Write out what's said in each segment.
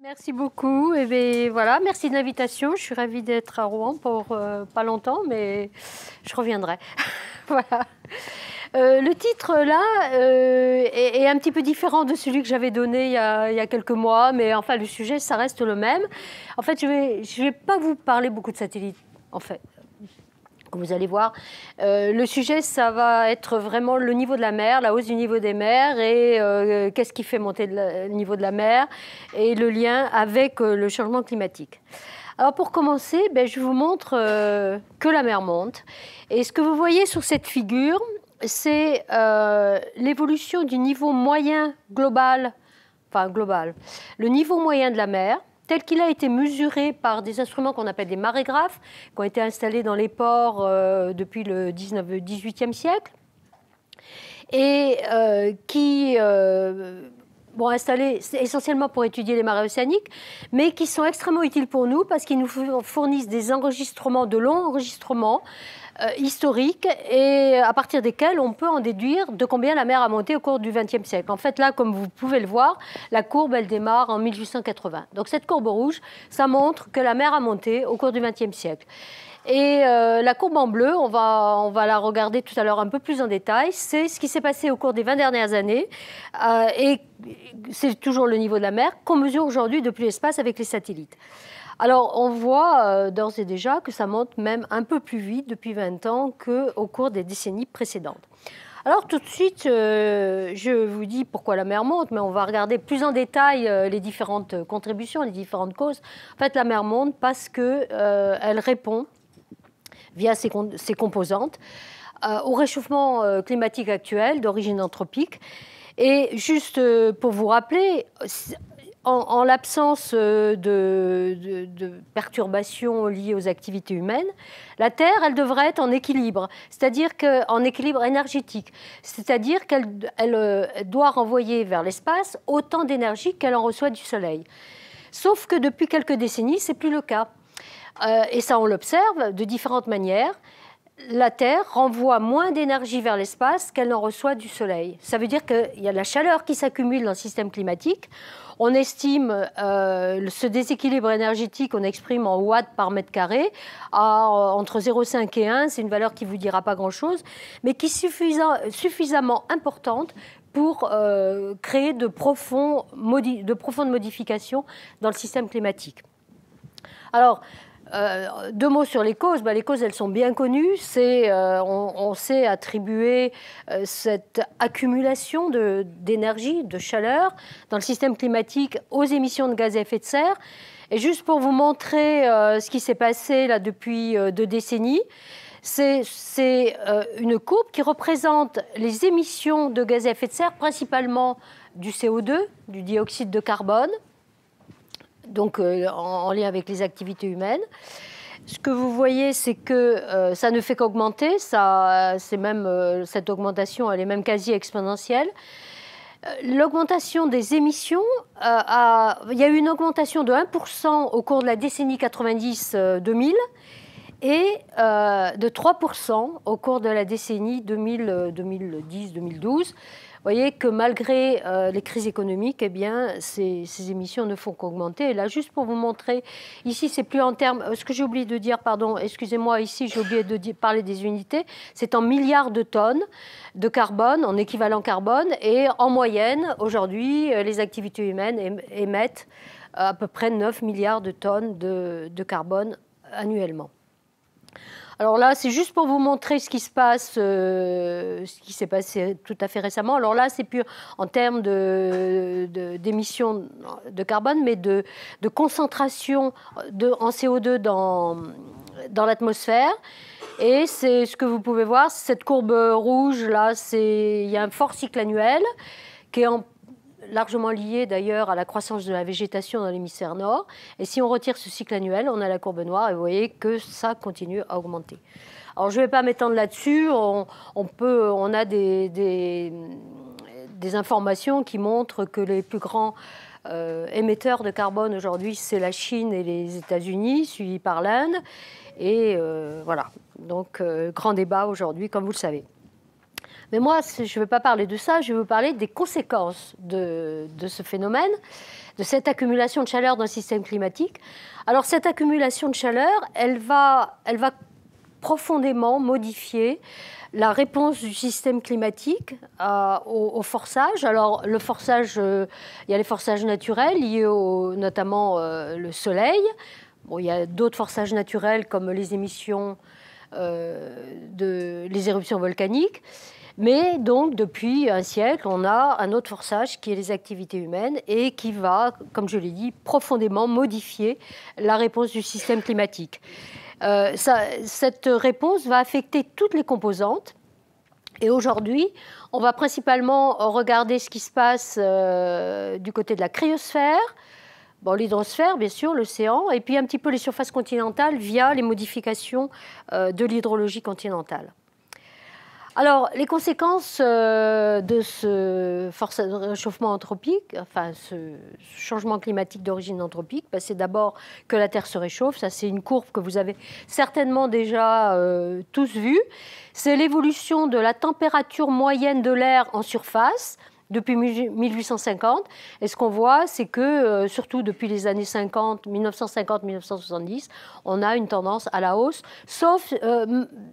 Merci beaucoup. Et bien, voilà, merci de l'invitation. Je suis ravie d'être à Rouen pour pas longtemps, mais je reviendrai. Voilà. Le titre là est un petit peu différent de celui que j'avais donné il y a quelques mois, mais enfin le sujet ça reste le même. En fait, je vais pas vous parler beaucoup de satellites, en fait. Comme vous allez voir, le sujet, ça va être vraiment le niveau de la mer, la hausse du niveau des mers et qu'est-ce qui fait monter le niveau de la mer et le lien avec le changement climatique. Alors pour commencer, je vous montre que la mer monte. Et ce que vous voyez sur cette figure, c'est l'évolution du niveau moyen global, le niveau moyen de la mer, tel qu'il a été mesuré par des instruments qu'on appelle des marégraphes, qui ont été installés dans les ports depuis le 18e siècle, et qui bon, installés essentiellement pour étudier les marées océaniques, mais qui sont extrêmement utiles pour nous parce qu'ils nous fournissent des enregistrements, de longs enregistrements historiques, et à partir desquels on peut en déduire de combien la mer a monté au cours du XXe siècle. En fait, là, comme vous pouvez le voir, la courbe, elle démarre en 1880. Donc cette courbe rouge, ça montre que la mer a monté au cours du XXe siècle. Et la courbe en bleu, on va la regarder tout à l'heure un peu plus en détail, c'est ce qui s'est passé au cours des 20 dernières années, et c'est toujours le niveau de la mer qu'on mesure aujourd'hui depuis l'espace avec les satellites. Alors, on voit d'ores et déjà que ça monte même un peu plus vite depuis 20 ans qu'au cours des décennies précédentes. Alors, tout de suite, je vous dis pourquoi la mer monte, mais on va regarder plus en détail les différentes contributions, les différentes causes. En fait, la mer monte parce qu'elle répond, via ses composantes, au réchauffement climatique actuel d'origine anthropique. Et juste pour vous rappeler, en l'absence de perturbations liées aux activités humaines, la Terre, elle devrait être en équilibre, c'est-à-dire en équilibre énergétique, c'est-à-dire qu'elle doit renvoyer vers l'espace autant d'énergie qu'elle en reçoit du Soleil. Sauf que depuis quelques décennies, ce n'est plus le cas. Et ça, on l'observe de différentes manières. La Terre renvoie moins d'énergie vers l'espace qu'elle n'en reçoit du Soleil. Ça veut dire qu'il y a de la chaleur qui s'accumule dans le système climatique. On estime ce déséquilibre énergétique, on exprime en watts par mètre carré, entre 0,5 et 1. C'est une valeur qui ne vous dira pas grand-chose, mais qui est suffisamment importante pour créer de profondes modifications dans le système climatique. Alors, deux mots sur les causes. Les causes, elles sont bien connues. On sait attribuer cette accumulation d'énergie, de chaleur dans le système climatique aux émissions de gaz à effet de serre. Et juste pour vous montrer ce qui s'est passé là depuis 2 décennies, c'est une courbe qui représente les émissions de gaz à effet de serre, principalement du CO2, du dioxyde de carbone, donc en lien avec les activités humaines. Ce que vous voyez, c'est que ça ne fait qu'augmenter. Cette augmentation, elle est même quasi exponentielle. L'augmentation des émissions, il y a eu une augmentation de 1% au cours de la décennie 90-2000 et de 3% au cours de la décennie 2010-2012. Vous voyez que malgré les crises économiques, eh bien, ces émissions ne font qu'augmenter. Et là, juste pour vous montrer, ici, c'est plus en termes... Ce que j'ai oublié de dire, pardon, excusez-moi, ici, j'ai oublié de parler des unités. C'est en milliards de tonnes de carbone, en équivalent carbone. Et en moyenne, aujourd'hui, les activités humaines émettent à peu près 9 milliards de tonnes de carbone annuellement. Alors là, c'est juste pour vous montrer ce qui se passe, ce qui s'est passé tout à fait récemment. Alors là, c'est plus en termes d'émissions de carbone, mais de concentration en CO2 dans l'atmosphère. Et c'est ce que vous pouvez voir, cette courbe rouge, là, il y a un fort cycle annuel qui est largement lié d'ailleurs à la croissance de la végétation dans l'hémisphère nord. Et si on retire ce cycle annuel, on a la courbe noire et vous voyez que ça continue à augmenter. Alors je ne vais pas m'étendre là-dessus, on a des informations qui montrent que les plus grands émetteurs de carbone aujourd'hui, c'est la Chine et les États-Unis, suivis par l'Inde. Et voilà, donc grand débat aujourd'hui, comme vous le savez. Mais moi, je ne veux pas parler de ça, je veux parler des conséquences de ce phénomène, de cette accumulation de chaleur dans le système climatique. Alors, cette accumulation de chaleur, elle va profondément modifier la réponse du système climatique au forçage. Alors, le forçage, il y a les forçages naturels liés notamment le soleil. Bon, il y a d'autres forçages naturels comme les émissions, les éruptions volcaniques. Mais donc, depuis un siècle, on a un autre forçage qui est les activités humaines et qui va, comme je l'ai dit, profondément modifier la réponse du système climatique. Cette réponse va affecter toutes les composantes. Et aujourd'hui, on va principalement regarder ce qui se passe du côté de la cryosphère, bon, l'hydrosphère, bien sûr, l'océan, et puis un petit peu les surfaces continentales via les modifications de l'hydrologie continentale. Alors, les conséquences de ce réchauffement anthropique, enfin ce changement climatique d'origine anthropique, ben, c'est d'abord que la Terre se réchauffe. Ça, c'est une courbe que vous avez certainement déjà tous vue. C'est l'évolution de la température moyenne de l'air en surface depuis 1850. Et ce qu'on voit, c'est que, surtout depuis les années 50, 1950-1970, on a une tendance à la hausse, sauf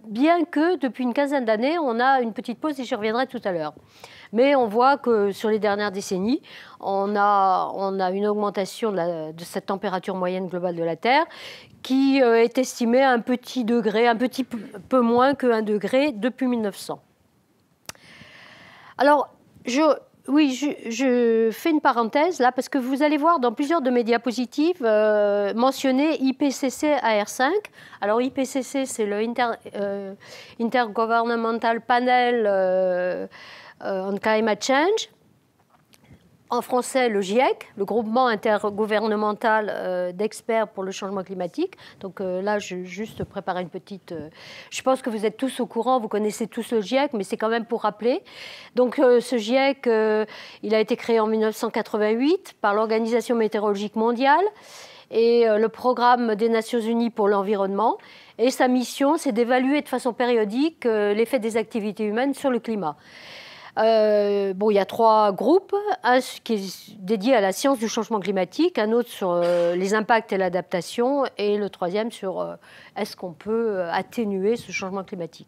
bien que depuis une quinzaine d'années, on a une petite pause, et j'y reviendrai tout à l'heure. Mais on voit que sur les dernières décennies, on a une augmentation de cette température moyenne globale de la Terre qui est estimée à un petit degré, un petit peu moins que 1 degré depuis 1900. Alors, je fais une parenthèse là parce que vous allez voir dans plusieurs de mes diapositives mentionner IPCC AR5. Alors IPCC, c'est le Intergovernmental Panel on Climate Change. En français, le GIEC, le groupement intergouvernemental d'experts pour le changement climatique. Donc là, je juste préparer une petite... je pense que vous êtes tous au courant, vous connaissez tous le GIEC, mais c'est quand même pour rappeler. Donc ce GIEC, il a été créé en 1988 par l'Organisation météorologique mondiale et le Programme des Nations Unies pour l'environnement. Et sa mission, c'est d'évaluer de façon périodique l'effet des activités humaines sur le climat. Bon, il y a 3 groupes, un qui est dédié à la science du changement climatique, un autre sur les impacts et l'adaptation, et le 3e sur est-ce qu'on peut atténuer ce changement climatique.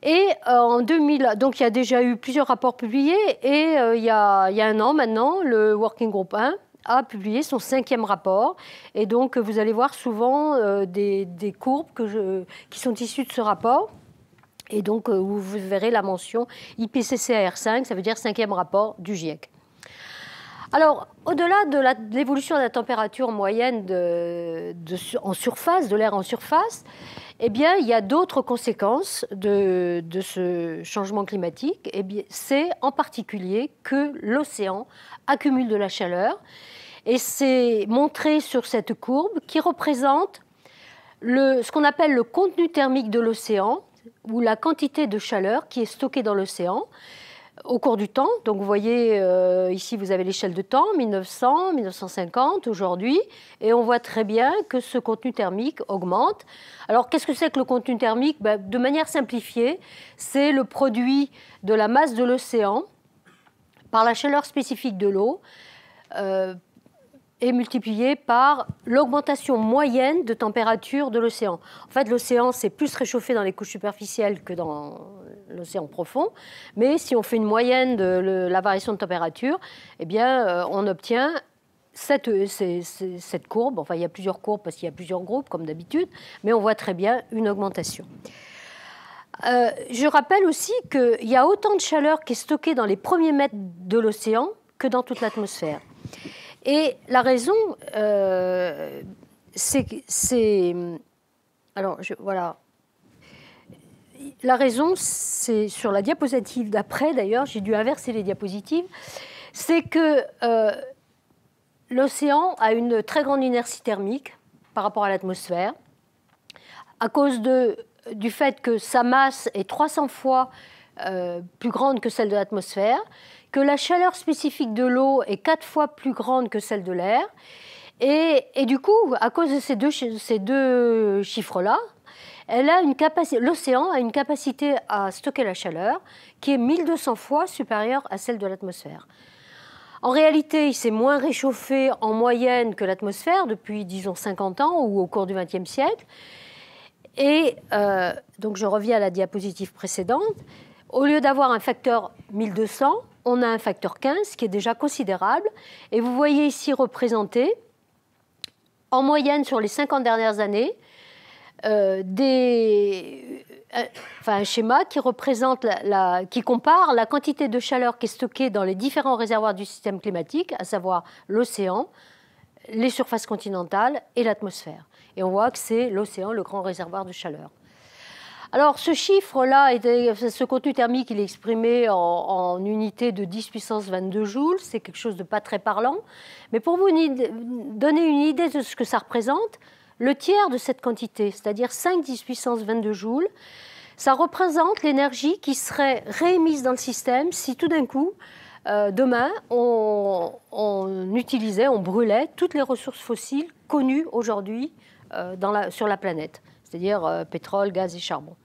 Et en 2000, donc il y a déjà eu plusieurs rapports publiés, et il y a 1 an maintenant, le Working Group 1 a publié son 5e rapport, et donc vous allez voir souvent des courbes qui sont issues de ce rapport. Et donc, vous verrez la mention IPCC-AR5, ça veut dire 5e rapport du GIEC. Alors, au-delà de l'évolution de la température moyenne en surface, de l'air en surface, eh bien, il y a d'autres conséquences de ce changement climatique. Eh bien, c'est en particulier que l'océan accumule de la chaleur. Et c'est montré sur cette courbe qui représente ce qu'on appelle le contenu thermique de l'océan, ou la quantité de chaleur qui est stockée dans l'océan au cours du temps. Donc vous voyez, ici vous avez l'échelle de temps, 1900, 1950, aujourd'hui, et on voit très bien que ce contenu thermique augmente. Alors qu'est-ce que c'est que le contenu thermique? De manière simplifiée, c'est le produit de la masse de l'océan par la chaleur spécifique de l'eau, est multiplié par l'augmentation moyenne de température de l'océan. En fait, l'océan s'est plus réchauffé dans les couches superficielles que dans l'océan profond, mais si on fait une moyenne de la variation de température, eh bien, on obtient cette courbe. Enfin, il y a plusieurs courbes parce qu'il y a plusieurs groupes, comme d'habitude, mais on voit très bien une augmentation. Je rappelle aussi qu'il y a autant de chaleur qui est stockée dans les premiers mètres de l'océan que dans toute l'atmosphère. Et la raison, c'est... Alors, voilà. La raison, c'est sur la diapositive d'après, d'ailleurs, j'ai dû inverser les diapositives, c'est que l'océan a une très grande inertie thermique par rapport à l'atmosphère, à cause du fait que sa masse est 300 fois plus grande que celle de l'atmosphère, que la chaleur spécifique de l'eau est 4 fois plus grande que celle de l'air. Et du coup, à cause de ces deux chiffres-là, l'océan a une capacité à stocker la chaleur qui est 1200 fois supérieure à celle de l'atmosphère. En réalité, il s'est moins réchauffé en moyenne que l'atmosphère depuis, disons, 50 ans ou au cours du XXe siècle. Et donc, je reviens à la diapositive précédente. Au lieu d'avoir un facteur 1200, on a un facteur 15 qui est déjà considérable. Et vous voyez ici représenté, en moyenne sur les 50 dernières années, un schéma qui représente qui compare la quantité de chaleur qui est stockée dans les différents réservoirs du système climatique, à savoir l'océan, les surfaces continentales et l'atmosphère. Et on voit que c'est l'océan, le grand réservoir de chaleur. Alors ce chiffre-là, ce contenu thermique, il est exprimé en unité de 10 puissance 22 joules. C'est quelque chose de pas très parlant. Mais pour vous donner une idée de ce que ça représente, le tiers de cette quantité, c'est-à-dire 5 10 puissance 22 joules, ça représente l'énergie qui serait réémise dans le système si tout d'un coup, demain, on brûlait toutes les ressources fossiles connues aujourd'hui sur la planète, c'est-à-dire pétrole, gaz et charbon.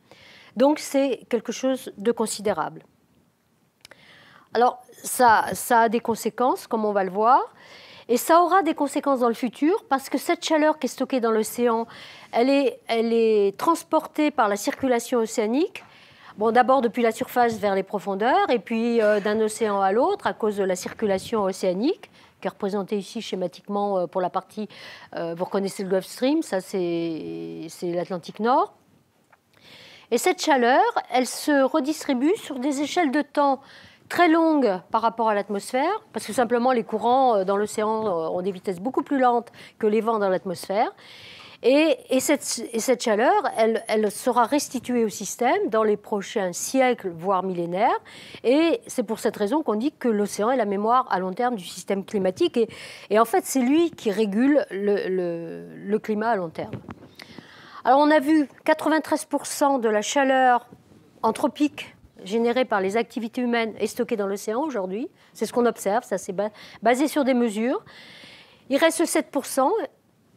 Donc c'est quelque chose de considérable. Alors ça a des conséquences, comme on va le voir. Et ça aura des conséquences dans le futur parce que cette chaleur qui est stockée dans l'océan, elle est transportée par la circulation océanique. Bon, d'abord depuis la surface vers les profondeurs et puis d'un océan à l'autre à cause de la circulation océanique qui est représentée ici schématiquement pour la partie, vous reconnaissez le Gulf Stream, ça c'est l'Atlantique Nord. Et cette chaleur, elle se redistribue sur des échelles de temps très longue par rapport à l'atmosphère, parce que simplement les courants dans l'océan ont des vitesses beaucoup plus lentes que les vents dans l'atmosphère. Et cette chaleur, elle sera restituée au système dans les prochains siècles, voire millénaires. Et c'est pour cette raison qu'on dit que l'océan est la mémoire à long terme du système climatique. Et en fait, c'est lui qui régule le climat à long terme. Alors on a vu 93% de la chaleur anthropique générée par les activités humaines est stockée dans l'océan aujourd'hui. C'est ce qu'on observe, ça c'est basé sur des mesures. Il reste 7%.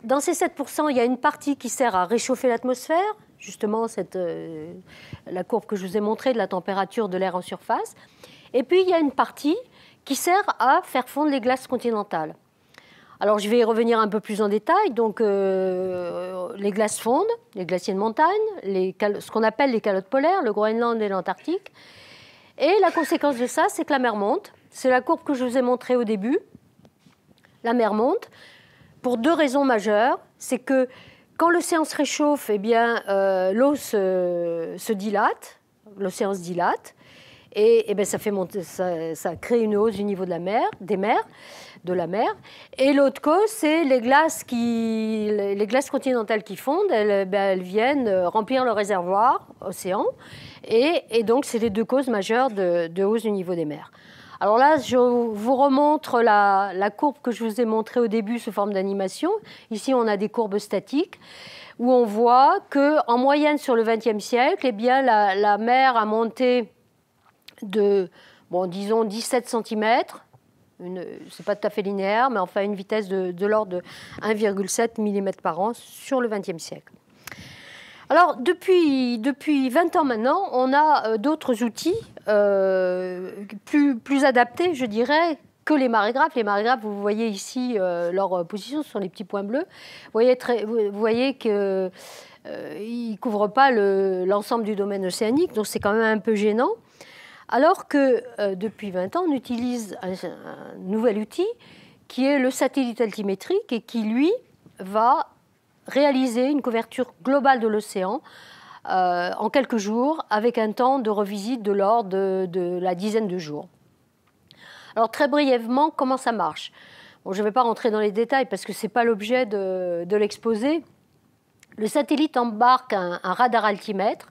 Dans ces 7%, il y a une partie qui sert à réchauffer l'atmosphère, justement la courbe que je vous ai montrée de la température de l'air en surface. Et puis il y a une partie qui sert à faire fondre les glaces continentales. Alors je vais y revenir un peu plus en détail. Donc les glaces fondent, les glaciers de montagne, ce qu'on appelle les calottes polaires, le Groenland et l'Antarctique. Et la conséquence de ça, c'est que la mer monte. C'est la courbe que je vous ai montrée au début. La mer monte pour deux raisons majeures. C'est que quand l'océan se réchauffe, eh bien, l'eau se dilate, l'océan se dilate. Et ben, ça crée une hausse du niveau de la mer, de la mer. Et l'autre cause, c'est les glaces continentales qui fondent, elles viennent remplir le réservoir océan. Et donc, c'est les deux causes majeures de hausse du niveau des mers. Alors là, je vous remontre la courbe que je vous ai montrée au début sous forme d'animation. Ici, on a des courbes statiques où on voit qu'en moyenne sur le XXe siècle, eh bien, la mer a monté de, disons, 17 cm. Ce n'est pas tout à fait linéaire, mais enfin une vitesse de l'ordre de 1,7 mm par an sur le XXe siècle. Alors, depuis 20 ans maintenant, on a d'autres outils plus adaptés, je dirais, que les marégraphes. Les marégraphes, vous voyez ici leur position sur les petits points bleus. Vous voyez qu'ils ne couvrent pas l'ensemble du domaine océanique, donc c'est quand même un peu gênant. Alors que depuis 20 ans, on utilise un nouvel outil qui est le satellite altimétrique et qui, lui, va réaliser une couverture globale de l'océan en quelques jours avec un temps de revisite de l'ordre de la dizaine de jours. Alors très brièvement, comment ça marche ? Bon, je ne vais pas rentrer dans les détails parce que ce n'est pas l'objet de l'exposé. Le satellite embarque un radar altimètre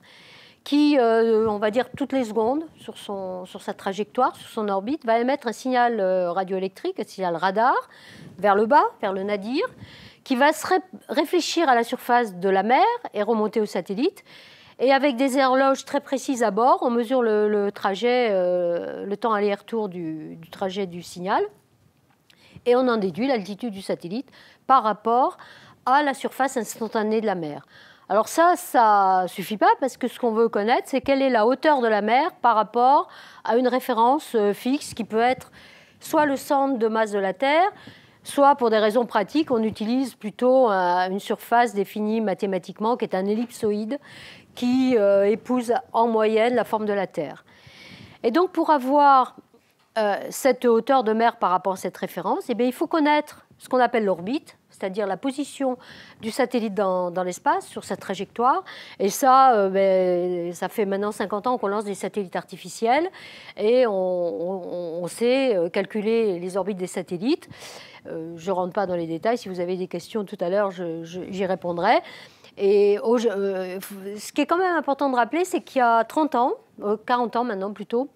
qui, on va dire toutes les secondes, sur sa trajectoire, sur son orbite, va émettre un signal radioélectrique, un signal radar, vers le bas, vers le nadir, qui va se réfléchir à la surface de la mer et remonter au satellite. Et avec des horloges très précises à bord, on mesure le trajet, le temps aller-retour du trajet du signal, et on en déduit l'altitude du satellite par rapport à la surface instantanée de la mer. Alors ça suffit pas parce que ce qu'on veut connaître, c'est quelle est la hauteur de la mer par rapport à une référence fixe qui peut être soit le centre de masse de la Terre, soit pour des raisons pratiques, on utilise plutôt une surface définie mathématiquement qui est un ellipsoïde qui épouse en moyenne la forme de la Terre. Et donc pour avoir cette hauteur de mer par rapport à cette référence, eh bien, il faut connaître ce qu'on appelle l'orbite, c'est-à-dire la position du satellite dans l'espace, sur sa trajectoire. Et ça, ça fait maintenant 50 ans qu'on lance des satellites artificiels et on sait calculer les orbites des satellites. Je ne rentre pas dans les détails. Si vous avez des questions tout à l'heure, j'y répondrai. Et ce qui est quand même important de rappeler, c'est qu'il y a 30 ans, 40 ans maintenant plutôt,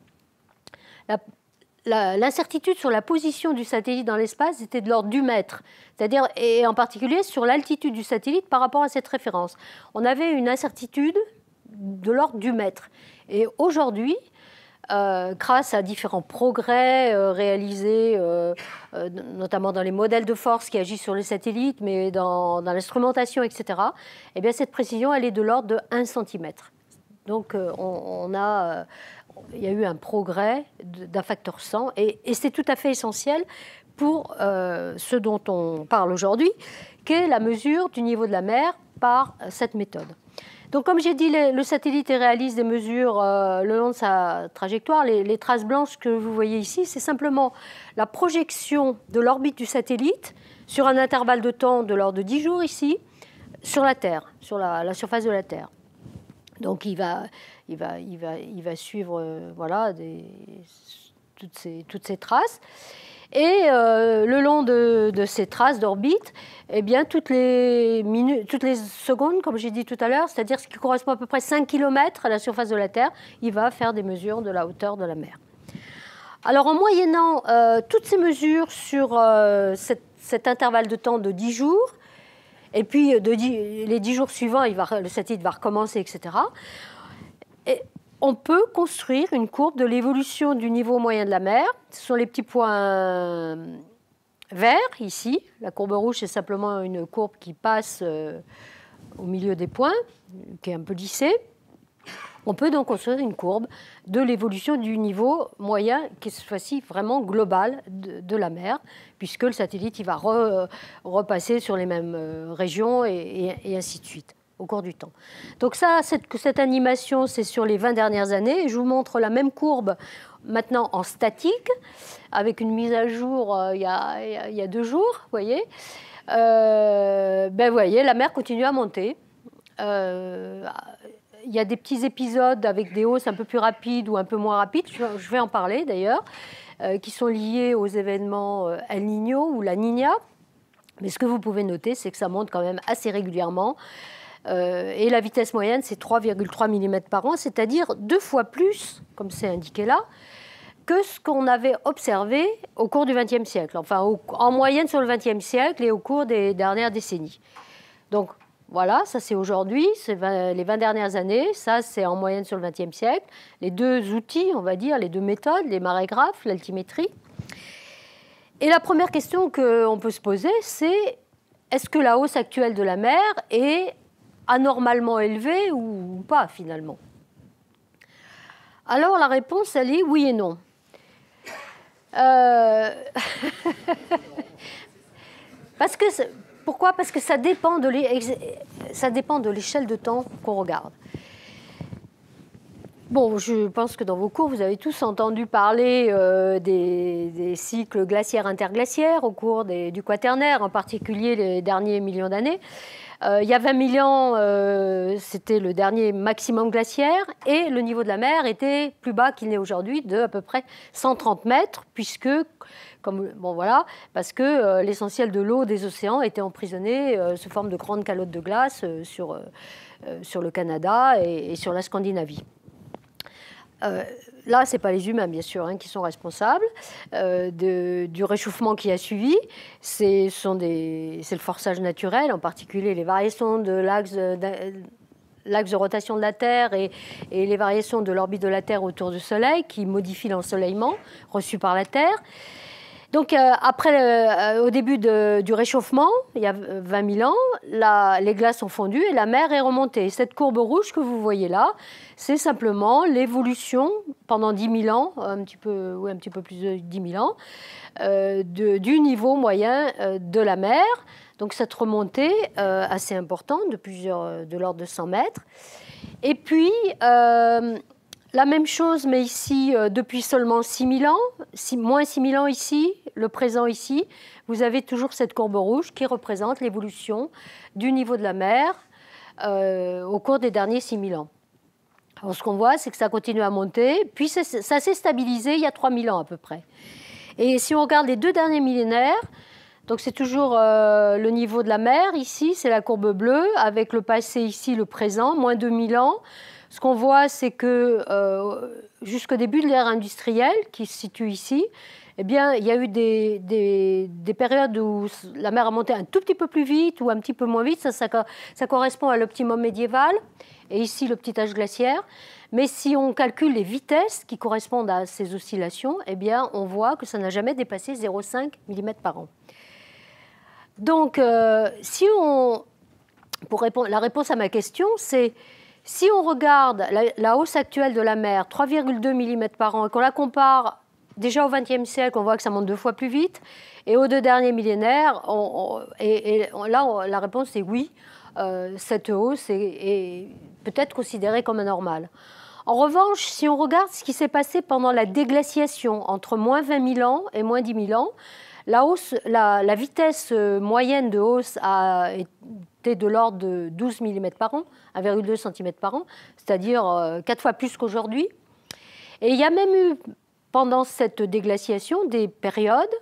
l'incertitude sur la position du satellite dans l'espace était de l'ordre du mètre, c'est-à-dire, et en particulier sur l'altitude du satellite par rapport à cette référence. On avait une incertitude de l'ordre du mètre. Et aujourd'hui, grâce à différents progrès réalisés, notamment dans les modèles de force qui agissent sur les satellites, mais dans l'instrumentation, etc., eh bien, cette précision, elle est de l'ordre de 1 cm. Donc, il y a eu un progrès d'un facteur 100 et c'est tout à fait essentiel pour ce dont on parle aujourd'hui, qu'est la mesure du niveau de la mer par cette méthode. Donc, comme j'ai dit, le satellite réalise des mesures le long de sa trajectoire. Les traces blanches que vous voyez ici, c'est simplement la projection de l'orbite du satellite sur un intervalle de temps de l'ordre de 10 jours ici, sur la Terre, sur la surface de la Terre. Donc, il va suivre voilà, toutes ces traces. Et le long de ces traces d'orbite, eh bien, toutes les secondes, comme j'ai dit tout à l'heure, c'est-à-dire ce qui correspond à peu près 5 km à la surface de la Terre, il va faire des mesures de la hauteur de la mer. Alors, en moyennant toutes ces mesures sur cet intervalle de temps de 10 jours, et puis les 10 jours suivants, le satellite va recommencer, etc., et on peut construire une courbe de l'évolution du niveau moyen de la mer. Ce sont les petits points verts ici. La courbe rouge, c'est simplement une courbe qui passe au milieu des points, qui est un peu lissée. On peut donc construire une courbe de l'évolution du niveau moyen, qui est cette fois-ci vraiment global de la mer, puisque le satellite il va repasser sur les mêmes régions et ainsi de suite au cours du temps. Donc ça, cette animation, c'est sur les 20 dernières années. Je vous montre la même courbe maintenant en statique, avec une mise à jour il y a 2 jours, vous voyez. Vous voyez, la mer continue à monter. Il y a des petits épisodes avec des hausses un peu plus rapides ou un peu moins rapides, je vais en parler d'ailleurs, qui sont liés aux événements El Niño ou la Niña. Mais ce que vous pouvez noter, c'est que ça monte quand même assez régulièrement. Et la vitesse moyenne, c'est 3,3 mm par an, c'est-à-dire 2 fois plus, comme c'est indiqué là, que ce qu'on avait observé au cours du XXe siècle, enfin en moyenne sur le XXe siècle et au cours des dernières décennies. Donc voilà, ça c'est aujourd'hui, c'est les 20 dernières années, ça c'est en moyenne sur le XXe siècle. Les 2 outils, on va dire, les 2 méthodes, les marégraphes, l'altimétrie. Et la première question qu'on peut se poser, c'est est-ce que la hausse actuelle de la mer est anormalement élevée ou pas finalement? Alors la réponse, elle est oui et non. Pourquoi? Parce que ça dépend de l'échelle de temps qu'on regarde. Bon, je pense que dans vos cours, vous avez tous entendu parler des cycles glaciaires interglaciaires au cours du Quaternaire, en particulier les derniers millions d'années. Il y a 20 000 ans, c'était le dernier maximum glaciaire et le niveau de la mer était plus bas qu'il n'est aujourd'hui, de à peu près 130 mètres, puisque, parce que l'essentiel de l'eau des océans était emprisonné sous forme de grandes calottes de glace sur le Canada et sur la Scandinavie. Là, ce n'est pas les humains, bien sûr, qui sont responsables du réchauffement qui a suivi. C'est le forçage naturel, en particulier les variations de l'axe de rotation de la Terre et les variations de l'orbite de la Terre autour du Soleil qui modifient l'ensoleillement reçu par la Terre. Donc, au début du réchauffement, il y a 20 000 ans, les glaces ont fondu et la mer est remontée. Cette courbe rouge que vous voyez là, c'est simplement l'évolution pendant 10 000 ans, un petit peu plus de 10 000 ans, du niveau moyen de la mer. Donc, cette remontée assez importante, de l'ordre de 100 mètres. Et puis, la même chose, mais ici, depuis seulement 6 000 ans, moins 6 000 ans ici, le présent ici, vous avez toujours cette courbe rouge qui représente l'évolution du niveau de la mer au cours des derniers 6 000 ans. Alors, ce qu'on voit, c'est que ça continue à monter, puis ça s'est stabilisé il y a 3 000 ans à peu près. Et si on regarde les 2 derniers millénaires, donc c'est toujours le niveau de la mer, ici, c'est la courbe bleue, avec le passé ici, le présent, moins 2 000 ans. Ce qu'on voit, c'est que jusqu'au début de l'ère industrielle, qui se situe ici, eh bien, il y a eu des périodes où la mer a monté un tout petit peu plus vite ou un petit peu moins vite. Ça correspond à l'optimum médiéval, et ici, le petit âge glaciaire. Mais si on calcule les vitesses qui correspondent à ces oscillations, eh bien, on voit que ça n'a jamais dépassé 0,5 mm par an. Donc, pour répondre, la réponse à ma question, c'est si on regarde la hausse actuelle de la mer, 3,2 mm par an, et qu'on la compare déjà au XXe siècle, on voit que ça monte 2 fois plus vite, et aux 2 derniers millénaires, là, la réponse est oui, cette hausse est peut-être considérée comme anormale. En revanche, si on regarde ce qui s'est passé pendant la déglaciation, entre moins 20 000 ans et moins 10 000 ans, la vitesse moyenne de hausse a été de l'ordre de 12 mm par an, 1,2 cm par an, c'est-à-dire 4 fois plus qu'aujourd'hui. Et il y a même eu, pendant cette déglaciation, des périodes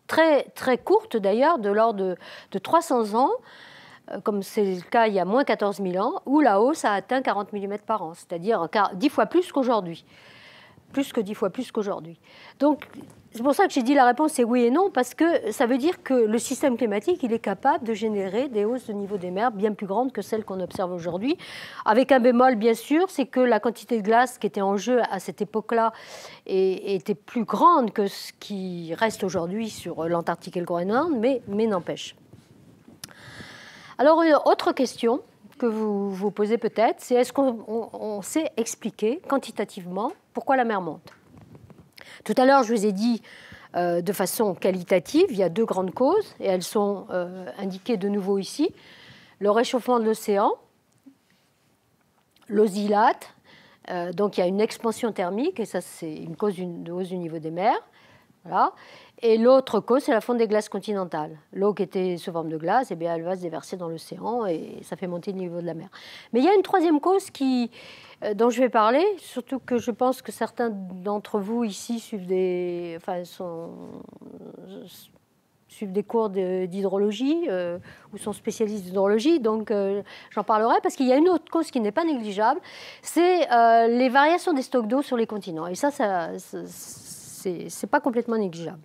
très, très courtes d'ailleurs, de l'ordre de 300 ans, comme c'est le cas il y a moins 14 000 ans, où la hausse a atteint 40 mm par an, c'est-à-dire 10 fois plus qu'aujourd'hui. Plus que 10 fois plus qu'aujourd'hui. Donc, c'est pour ça que j'ai dit la réponse est oui et non, parce que ça veut dire que le système climatique, il est capable de générer des hausses de niveau des mers bien plus grandes que celles qu'on observe aujourd'hui. Avec un bémol, bien sûr, c'est que la quantité de glace qui était en jeu à cette époque-là était plus grande que ce qui reste aujourd'hui sur l'Antarctique et le Groenland, mais n'empêche. Alors, autre question que vous vous posez peut-être, c'est est-ce qu'on sait expliquer quantitativement pourquoi la mer monte? Tout à l'heure, je vous ai dit de façon qualitative, il y a 2 grandes causes, et elles sont indiquées de nouveau ici. Le réchauffement de l'océan, l'oscillate, donc il y a une expansion thermique, et ça c'est une cause de hausse du niveau des mers. Voilà. Et l'autre cause, c'est la fonte des glaces continentales. L'eau qui était sous forme de glace, eh bien, elle va se déverser dans l'océan et ça fait monter le niveau de la mer. Mais il y a une troisième cause dont je vais parler, surtout que je pense que certains d'entre vous ici suivent des cours d'hydrologie ou sont spécialistes d'hydrologie, donc j'en parlerai parce qu'il y a une autre cause qui n'est pas négligeable, c'est les variations des stocks d'eau sur les continents. Et ça c'est pas complètement négligeable.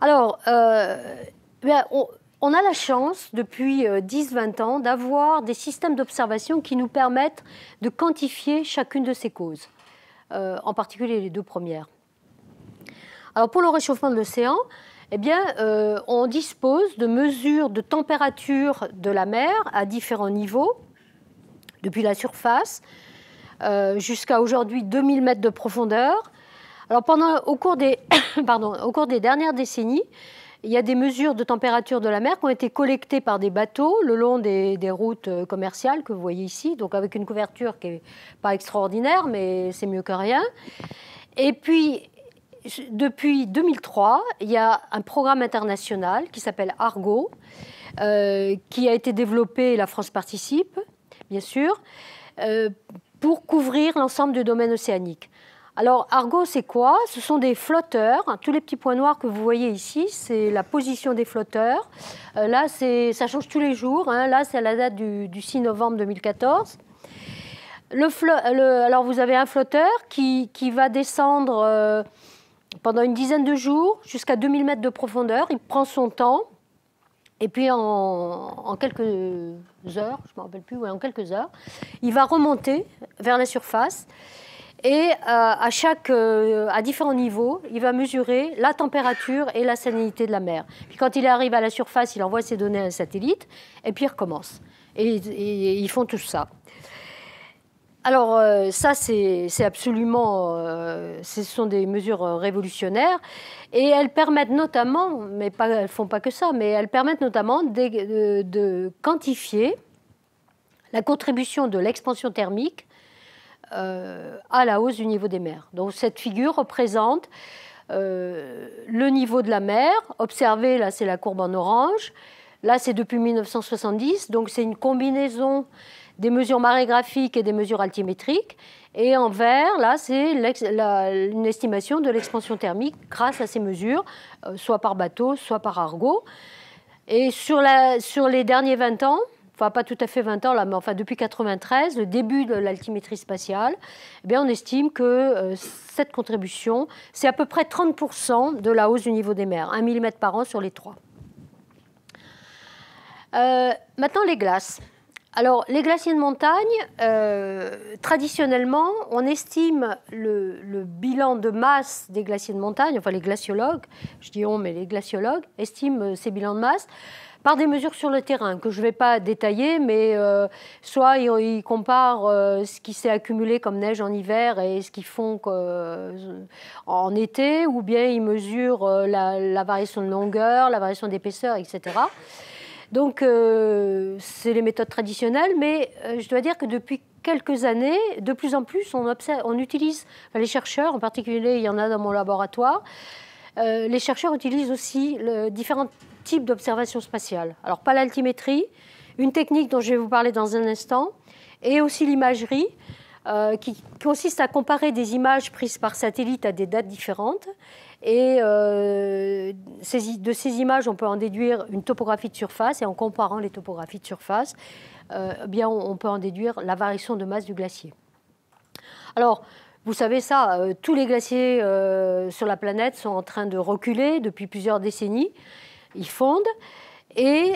Alors, on a la chance, depuis 10-20 ans, d'avoir des systèmes d'observation qui nous permettent de quantifier chacune de ces causes, en particulier les 2 premières. Alors, pour le réchauffement de l'océan, eh bien, on dispose de mesures de température de la mer à différents niveaux, depuis la surface jusqu'à aujourd'hui 2000 mètres de profondeur. Alors, au cours des dernières décennies, il y a des mesures de température de la mer qui ont été collectées par des bateaux le long des routes commerciales que vous voyez ici, donc avec une couverture qui n'est pas extraordinaire, mais c'est mieux que rien. Et puis, depuis 2003, il y a un programme international qui s'appelle Argo, qui a été développé, la France participe, bien sûr, pour couvrir l'ensemble du domaine océanique. Alors, Argo, c'est quoi? Ce sont des flotteurs. Tous les petits points noirs que vous voyez ici, c'est la position des flotteurs. Là, ça change tous les jours. Là, c'est à la date du 6 novembre 2014. Alors, vous avez un flotteur qui va descendre pendant une dizaine de jours jusqu'à 2000 mètres de profondeur. Il prend son temps. Et puis, en quelques heures, je ne me rappelle plus, en quelques heures, il va remonter vers la surface. Et à différents niveaux, il va mesurer la température et la salinité de la mer. Puis quand il arrive à la surface, il envoie ses données à un satellite, et puis il recommence. Et ils font tout ça. Alors ça, c'est absolument, ce sont des mesures révolutionnaires, et elles permettent notamment, mais elles ne font pas que ça, mais elles permettent notamment de quantifier la contribution de l'expansion thermique à la hausse du niveau des mers. Donc cette figure représente le niveau de la mer. Observez, là c'est la courbe en orange. Là c'est depuis 1970, donc c'est une combinaison des mesures marégraphiques et des mesures altimétriques. Et en vert, là c'est une estimation de l'expansion thermique grâce à ces mesures, soit par bateau, soit par Argo. Et sur les derniers 20 ans, enfin pas tout à fait 20 ans là, mais enfin depuis 1993, le début de l'altimétrie spatiale, eh bien, on estime que cette contribution, c'est à peu près 30% de la hausse du niveau des mers, 1 mm par an sur les 3. Maintenant, les glaces. Alors, les glaciers de montagne, traditionnellement, on estime le bilan de masse des glaciers de montagne, enfin les glaciologues, je dis on, mais les glaciologues estiment ces bilans de masse par des mesures sur le terrain, que je ne vais pas détailler, mais soit ils comparent ce qui s'est accumulé comme neige en hiver et ce qu'ils font en été, ou bien ils mesurent la variation de longueur, la variation d'épaisseur, etc. Donc, c'est les méthodes traditionnelles, mais je dois dire que depuis quelques années, de plus en plus, on utilise, les chercheurs, en particulier, il y en a dans mon laboratoire, les chercheurs utilisent aussi différents types d'observations spatiales. Alors, pas l'altimétrie, une technique dont je vais vous parler dans un instant, et aussi l'imagerie, qui consiste à comparer des images prises par satellite à des dates différentes. Et de ces images, on peut en déduire une topographie de surface, et en comparant les topographies de surface, bien, on peut en déduire la variation de masse du glacier. Alors, vous savez ça, tous les glaciers sur la planète sont en train de reculer depuis plusieurs décennies. Ils fondent. Et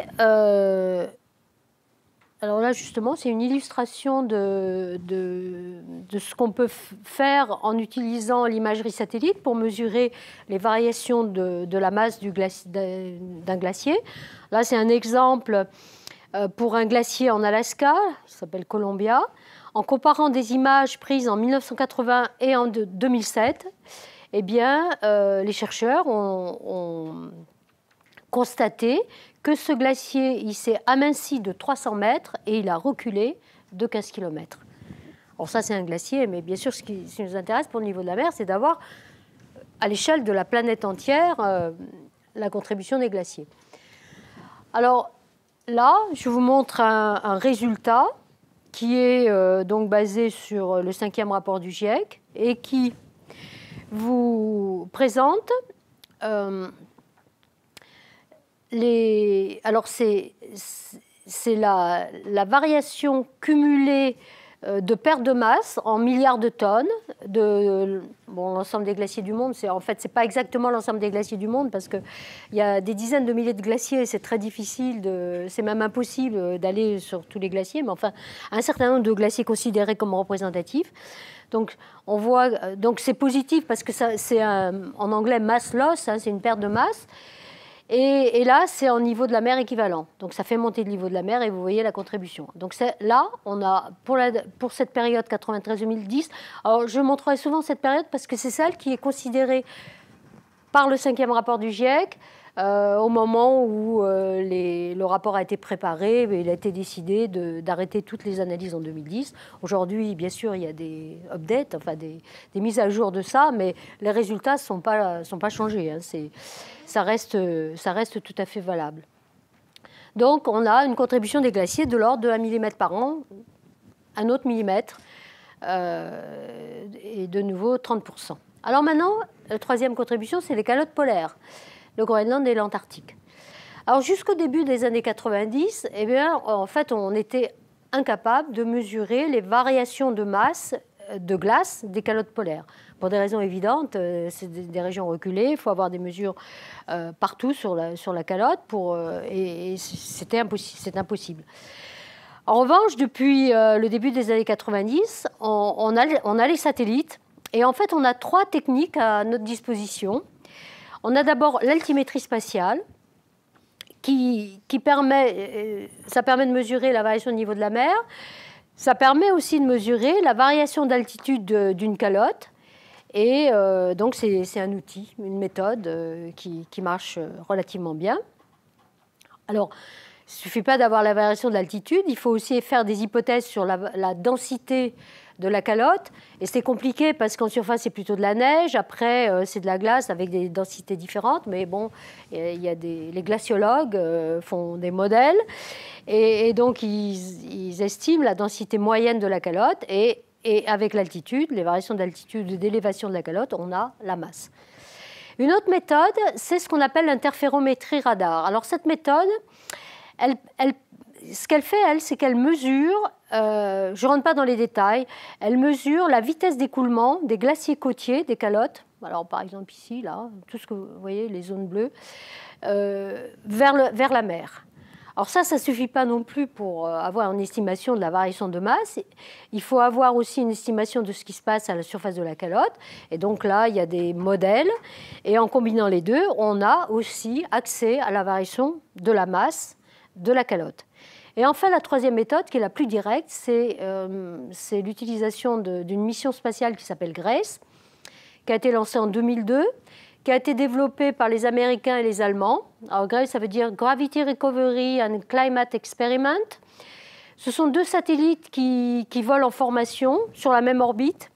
alors là, justement, c'est une illustration de ce qu'on peut faire en utilisant l'imagerie satellite pour mesurer les variations de la masse d'un glacier. Là, c'est un exemple pour un glacier en Alaska, qui s'appelle Columbia. En comparant des images prises en 1980 et en 2007, eh bien, les chercheurs ont constaté que ce glacier, il s'est aminci de 300 mètres et il a reculé de 15 km. Alors ça, c'est un glacier, mais bien sûr, ce qui nous intéresse pour le niveau de la mer, c'est d'avoir, à l'échelle de la planète entière, la contribution des glaciers. Alors là, je vous montre un résultat qui est donc basé sur le 5e rapport du GIEC et qui vous présente alors c'est la variation cumulée de perte de masse en milliards de tonnes de l'ensemble des glaciers du monde. En fait, ce n'est pas exactement l'ensemble des glaciers du monde parce qu'il y a des dizaines de milliers de glaciers et c'est très difficile, c'est même impossible d'aller sur tous les glaciers, mais enfin, un certain nombre de glaciers considérés comme représentatifs. Donc, on voit, donc c'est positif parce que c'est en anglais mass loss, hein, c'est une perte de masse. Et là, c'est en niveau de la mer équivalent. Donc, ça fait monter le niveau de la mer et vous voyez la contribution. Donc, là, on a, pour cette période 93-2010, alors je montrerai souvent cette période parce que c'est celle qui est considérée par le 5e rapport du GIEC au moment où le rapport a été préparé. Il a été décidé d'arrêter toutes les analyses en 2010. Aujourd'hui, bien sûr, il y a des updates, enfin des mises à jour de ça, mais les résultats ne sont pas changés. Hein. Ça reste tout à fait valable. Donc, on a une contribution des glaciers de l'ordre de 1 mm par an, un autre millimètre, et de nouveau 30%. Alors maintenant, la troisième contribution, c'est les calottes polaires, le Groenland et l'Antarctique. Alors, jusqu'au début des années 90, eh bien, en fait, on était incapable de mesurer les variations de masse de glace des calottes polaires. Pour des raisons évidentes, c'est des régions reculées, il faut avoir des mesures partout sur la calotte, et c'est impossible. En revanche, depuis le début des années 90, on a les satellites. Et en fait, on a 3 techniques à notre disposition. On a d'abord l'altimétrie spatiale, ça permet de mesurer la variation de niveau de la mer. Ça permet aussi de mesurer la variation d'altitude d'une calotte. Et donc, c'est un outil, une méthode qui marche relativement bien. Alors, il ne suffit pas d'avoir la variation de l'altitude, il faut aussi faire des hypothèses sur la densité de la calotte. Et c'est compliqué parce qu'en surface, c'est plutôt de la neige. Après, c'est de la glace avec des densités différentes. Mais bon, les glaciologues font des modèles. Et donc, ils estiment la densité moyenne de la calotte. Et avec l'altitude, les variations d'altitude et d'élévation de la calotte, on a la masse. Une autre méthode, c'est ce qu'on appelle l'interférométrie radar. Alors, cette méthode, ce qu'elle fait, c'est qu'elle mesure, je ne rentre pas dans les détails, elle mesure la vitesse d'écoulement des glaciers côtiers, des calottes, alors par exemple ici, là, tout ce que vous voyez, les zones bleues, vers la mer. Alors ça ne suffit pas non plus pour avoir une estimation de la variation de masse. Il faut avoir aussi une estimation de ce qui se passe à la surface de la calotte. Et donc là, il y a des modèles. Et en combinant les deux, on a aussi accès à la variation de la masse de la calotte. Et enfin, la troisième méthode, qui est la plus directe, c'est l'utilisation d'une mission spatiale qui s'appelle GRACE, qui a été lancée en 2002, qui a été développée par les Américains et les Allemands. Alors, GRACE, ça veut dire Gravity Recovery and Climate Experiment. Ce sont 2 satellites qui volent en formation sur la même orbite.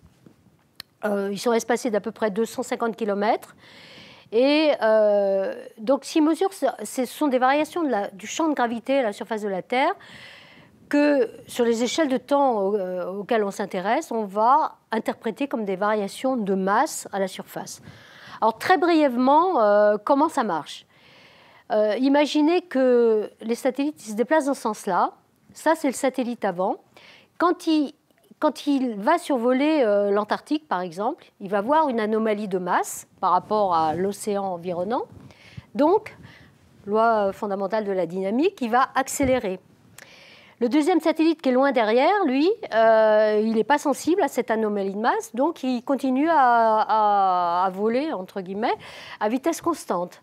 Ils sont espacés d'à peu près 250 km. Et donc, ce qu'ils mesurent, ce sont des variations du champ de gravité à la surface de la Terre que, sur les échelles de temps auxquelles on s'intéresse, on va interpréter comme des variations de masse à la surface. Alors, très brièvement, comment ça marche ? Imaginez que les satellites se déplacent dans ce sens-là. Ça, c'est le satellite avant. Quand il va survoler l'Antarctique, par exemple, il va voir une anomalie de masse par rapport à l'océan environnant. Donc, loi fondamentale de la dynamique, il va accélérer. Le deuxième satellite qui est loin derrière, lui, il n'est pas sensible à cette anomalie de masse, donc il continue à voler, entre guillemets, à vitesse constante.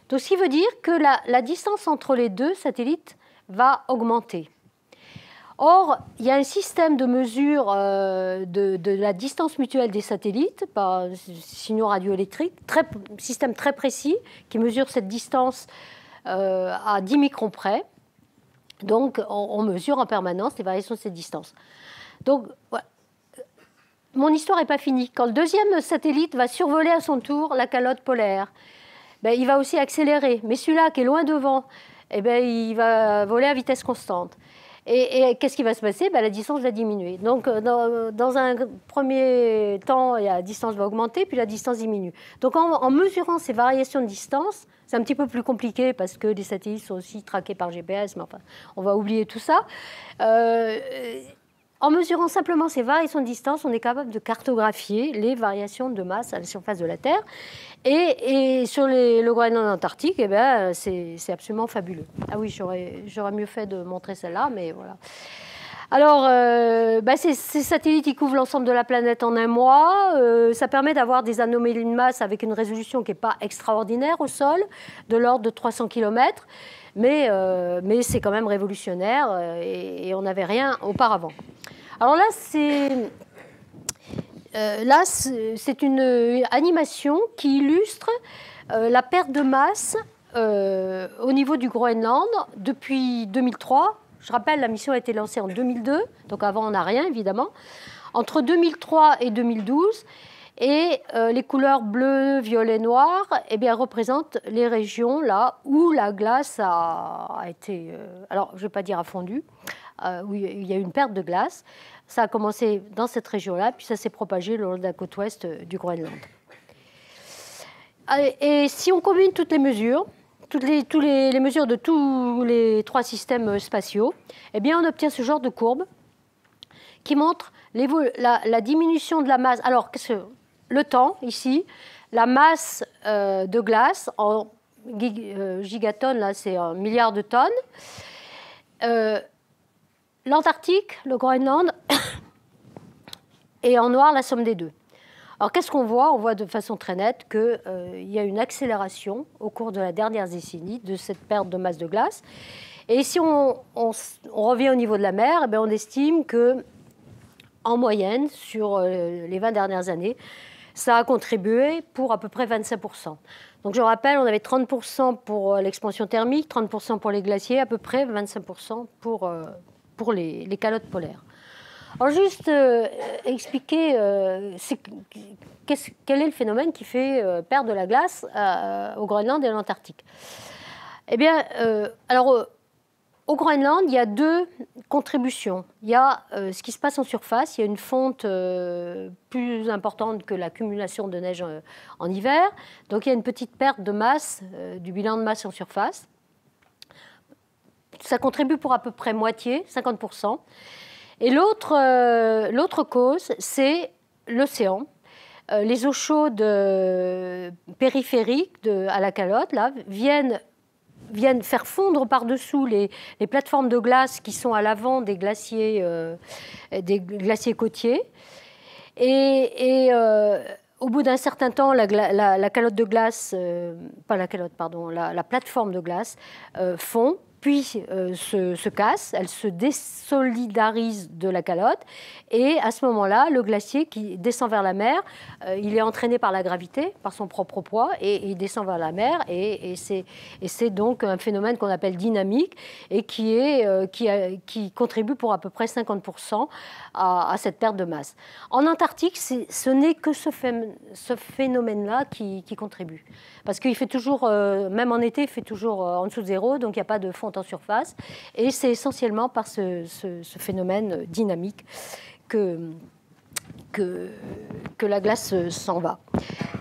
Donc, ce qui veut dire que la distance entre les 2 satellites va augmenter. Or, il y a un système de mesure de la distance mutuelle des satellites par signaux radioélectriques, système très précis, qui mesure cette distance à 10 microns près. Donc, on mesure en permanence les variations de cette distance. Donc, voilà. Mon histoire n'est pas finie. Quand le deuxième satellite va survoler à son tour la calotte polaire, il va aussi accélérer. Mais celui-là, qui est loin devant, il va voler à vitesse constante. Et qu'est-ce qui va se passer ? La distance va diminuer. Donc, dans un premier temps, la distance va augmenter, puis la distance diminue. Donc, en mesurant ces variations de distance, c'est un petit peu plus compliqué parce que les satellites sont aussi traqués par GPS, mais enfin, on va oublier tout ça. En mesurant simplement ces variations de distance, on est capable de cartographier les variations de masse à la surface de la Terre. Et sur le Groenland antarctique, c'est absolument fabuleux. Ah oui, j'aurais mieux fait de montrer celle-là, mais voilà. Alors, ces satellites, ils couvrent l'ensemble de la planète en un mois. Ça permet d'avoir des anomalies de masse avec une résolution qui n'est pas extraordinaire au sol, de l'ordre de 300 km. Mais c'est quand même révolutionnaire et on n'avait rien auparavant. Alors là, c'est une animation qui illustre la perte de masse au niveau du Groenland depuis 2003. Je rappelle, la mission a été lancée en 2002, donc avant on n'a rien évidemment. Entre 2003 et 2012, et les couleurs bleu, violet, noir représentent les régions là où la glace a été, alors je ne vais pas dire a fondu, où il y a eu une perte de glace. Ça a commencé dans cette région-là, puis ça s'est propagé le long de la côte ouest du Groenland. Et si on combine toutes les mesures, les mesures de tous les 3 systèmes spatiaux, on obtient ce genre de courbe qui montre la diminution de la masse. Alors, le temps, ici, la masse de glace en gigatonnes, là, c'est 1 milliard de tonnes. l'Antarctique, le Groenland, et en noir la somme des deux. Alors qu'est-ce qu'on voit? On voit de façon très nette qu'il y a une accélération au cours de la dernière décennie de cette perte de masse de glace. Et si on revient au niveau de la mer, eh bien on estime que, en moyenne, sur les 20 dernières années, ça a contribué pour à peu près 25%. Donc je rappelle, on avait 30% pour l'expansion thermique, 30% pour les glaciers, à peu près 25% pour les calottes polaires. Alors juste expliquer quel est le phénomène qui fait perdre de la glace au Groenland et à l'Antarctique. Eh bien, alors au Groenland, il y a deux contributions. Il y a ce qui se passe en surface, il y a une fonte plus importante que l'accumulation de neige en hiver, donc il y a une petite perte de masse, du bilan de masse en surface. Ça contribue pour à peu près moitié, 50%. Et l'autre cause, c'est l'océan. Les eaux chaudes périphériques à la calotte là, viennent faire fondre par-dessous les plateformes de glace qui sont à l'avant des glaciers côtiers. Et au bout d'un certain temps, la calotte de glace, pas la calotte, pardon, la plateforme de glace fond, puis se casse, elle se désolidarise de la calotte, et à ce moment-là, le glacier qui descend vers la mer, il est entraîné par la gravité, par son propre poids, et il descend vers la mer, et c'est donc un phénomène qu'on appelle dynamique, et qui contribue pour à peu près 50% à cette perte de masse. En Antarctique, ce n'est que ce phénomène-là qui contribue. Parce qu'il fait toujours, même en été, il fait toujours en dessous de zéro, donc il n'y a pas de fonte en surface. Et c'est essentiellement par ce phénomène dynamique que la glace s'en va.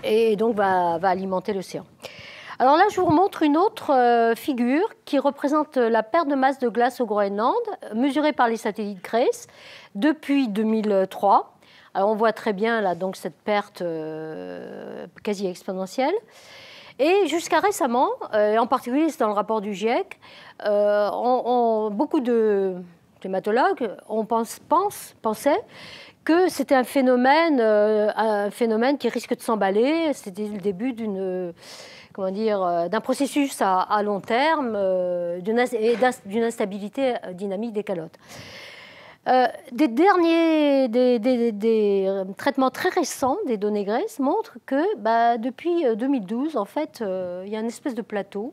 Et donc va alimenter l'océan. Alors là, je vous montre une autre figure qui représente la perte de masse de glace au Groenland, mesurée par les satellites GRACE depuis 2003. Alors on voit très bien là, donc, cette perte quasi exponentielle. Et jusqu'à récemment, en particulier c'est dans le rapport du GIEC, beaucoup de climatologues pensaient que c'était un phénomène qui risque de s'emballer. C'était le début d'un processus à long terme d'une instabilité dynamique des calottes. Des traitements très récents des données GRACE montrent que depuis 2012, en fait, il y a une espèce de plateau.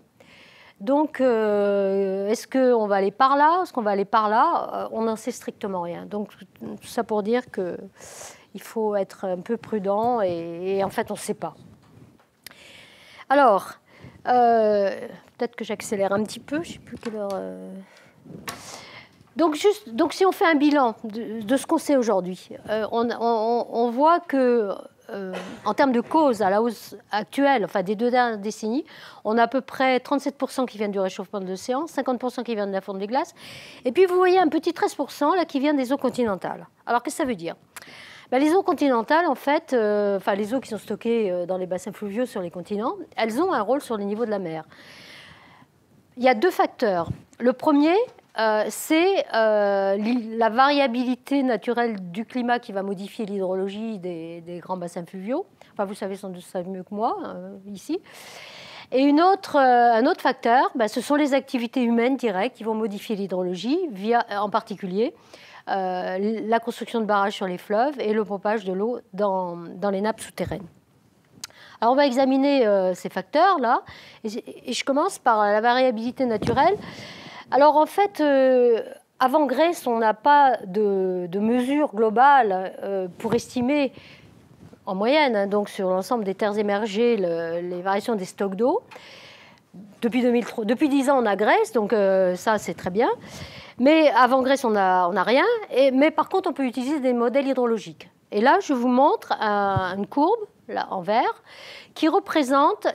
Donc, est-ce qu'on va aller par là? Est-ce qu'on va aller par là? On n'en sait strictement rien. Donc, tout ça pour dire qu'il faut être un peu prudent et en fait, on ne sait pas. Alors, peut-être que j'accélère un petit peu. Je ne sais plus quelle heure... Donc si on fait un bilan de ce qu'on sait aujourd'hui, on voit que, en termes de cause à la hausse actuelle, enfin des 2 dernières décennies, on a à peu près 37% qui viennent du réchauffement de l'océan, 50% qui viennent de la fonte des glaces, et puis vous voyez un petit 13% là, qui vient des eaux continentales. Alors qu'est-ce que ça veut dire? Les eaux continentales, en fait, les eaux qui sont stockées dans les bassins fluviaux sur les continents, elles ont un rôle sur les niveaux de la mer. Il y a 2 facteurs. Le premier, c'est la variabilité naturelle du climat qui va modifier l'hydrologie des grands bassins fluviaux. Enfin, vous savez sans doute ça mieux que moi, ici. Et un autre facteur, ce sont les activités humaines directes qui vont modifier l'hydrologie, via, en particulier, la construction de barrages sur les fleuves et le pompage de l'eau dans les nappes souterraines. Alors, on va examiner ces facteurs-là. Et je commence par la variabilité naturelle. Alors, en fait, avant GRACE, on n'a pas de mesure globale pour estimer, en moyenne, donc sur l'ensemble des terres émergées, les variations des stocks d'eau. Depuis 10 ans, on a GRACE, donc ça, c'est très bien. Mais avant GRACE, on n'a rien. Mais par contre, on peut utiliser des modèles hydrologiques. Et là, je vous montre une courbe, là, en vert, qui représente,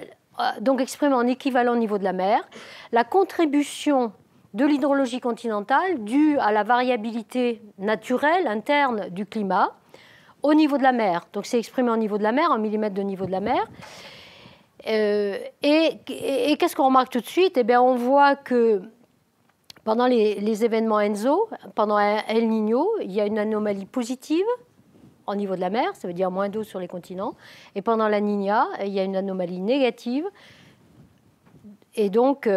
donc exprimée en équivalent au niveau de la mer, la contribution de l'hydrologie continentale due à la variabilité naturelle interne du climat au niveau de la mer. Donc c'est exprimé au niveau de la mer, en millimètres de niveau de la mer. Et qu'est-ce qu'on remarque tout de suite? Eh bien, on voit que Pendant les événements ENSO, pendant El Niño, il y a une anomalie positive au niveau de la mer, ça veut dire moins d'eau sur les continents. Et pendant la Niña, il y a une anomalie négative, et donc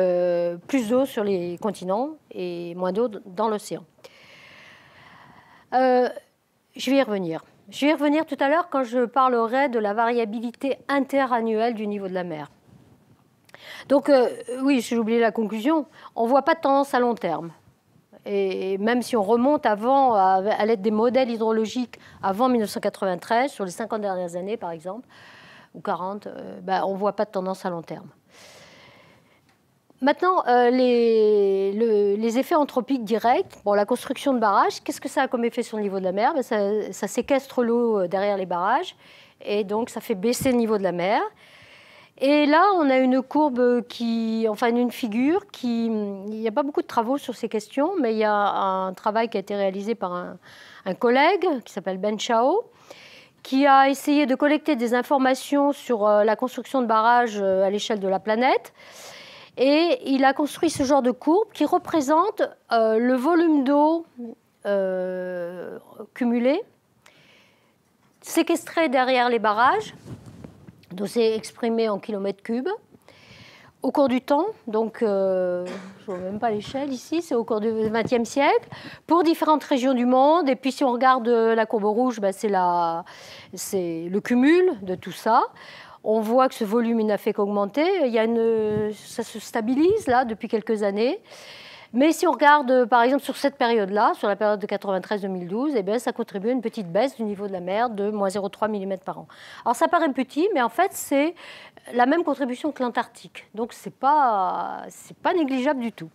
plus d'eau sur les continents et moins d'eau dans l'océan. Je vais y revenir. Je vais y revenir tout à l'heure quand je parlerai de la variabilité interannuelle du niveau de la mer. Donc, oui, j'ai oublié la conclusion, on ne voit pas de tendance à long terme. Et même si on remonte avant, à l'aide des modèles hydrologiques avant 1993, sur les 50 dernières années par exemple, ou 40, on ne voit pas de tendance à long terme. Maintenant, les effets anthropiques directs, bon, la construction de barrages, qu'est-ce que ça a comme effet sur le niveau de la mer? Ça séquestre l'eau derrière les barrages, et donc ça fait baisser le niveau de la mer. Et là, on a une courbe une figure il n'y a pas beaucoup de travaux sur ces questions, mais il y a un travail qui a été réalisé par un collègue qui s'appelle Ben Chao, qui a essayé de collecter des informations sur la construction de barrages à l'échelle de la planète. Et il a construit ce genre de courbe qui représente le volume d'eau cumulé, séquestré derrière les barrages. Donc c'est exprimé en kilomètres cubes au cours du temps, donc je ne vois même pas l'échelle ici, c'est au cours du XXe siècle, pour différentes régions du monde. Et puis si on regarde la courbe rouge, c'est le cumul de tout ça. On voit que ce volume n'a fait qu'augmenter. Ça se stabilise là depuis quelques années. Mais si on regarde, par exemple, sur cette période-là, sur la période de 93-2012, ça contribue à une petite baisse du niveau de la mer de moins 0,3 mm par an. Alors, ça paraît petit, mais en fait, c'est la même contribution que l'Antarctique. Donc, ce n'est pas négligeable du tout.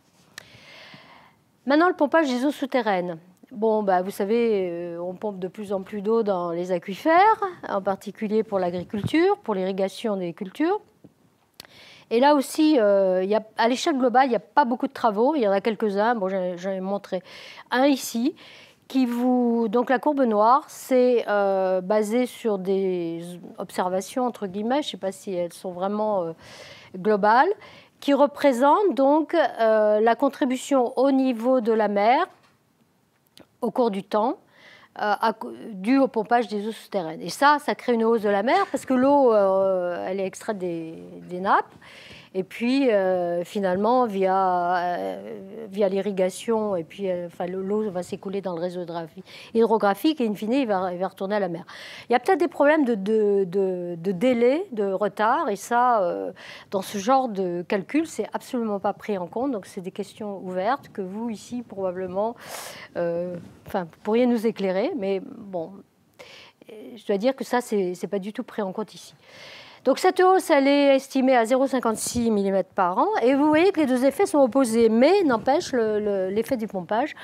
Maintenant, le pompage des eaux souterraines. Bon, vous savez, on pompe de plus en plus d'eau dans les aquifères, en particulier pour l'agriculture, pour l'irrigation des cultures. Et là aussi, à l'échelle globale, il n'y a pas beaucoup de travaux. Il y en a quelques-uns. Bon, j'en ai montré un ici. Donc la courbe noire, c'est basé sur des observations, entre guillemets, je ne sais pas si elles sont vraiment globales, qui représentent donc la contribution au niveau de la mer au cours du temps, dû au pompage des eaux souterraines. Et ça crée une hausse de la mer parce que l'eau, elle est extraite des nappes. Et puis, finalement, via l'irrigation, et puis l'eau va s'écouler dans le réseau hydrographique et, in fine, il va retourner à la mer. Il y a peut-être des problèmes de délai, de retard, et ça, dans ce genre de calcul, c'est absolument pas pris en compte. Donc, c'est des questions ouvertes que vous, ici, probablement, vous pourriez nous éclairer. Mais bon, je dois dire que ça, c'est pas du tout pris en compte ici. Donc cette hausse, elle est estimée à 0,56 mm par an. Et vous voyez que les deux effets sont opposés, mais n'empêche, l'effet du pompage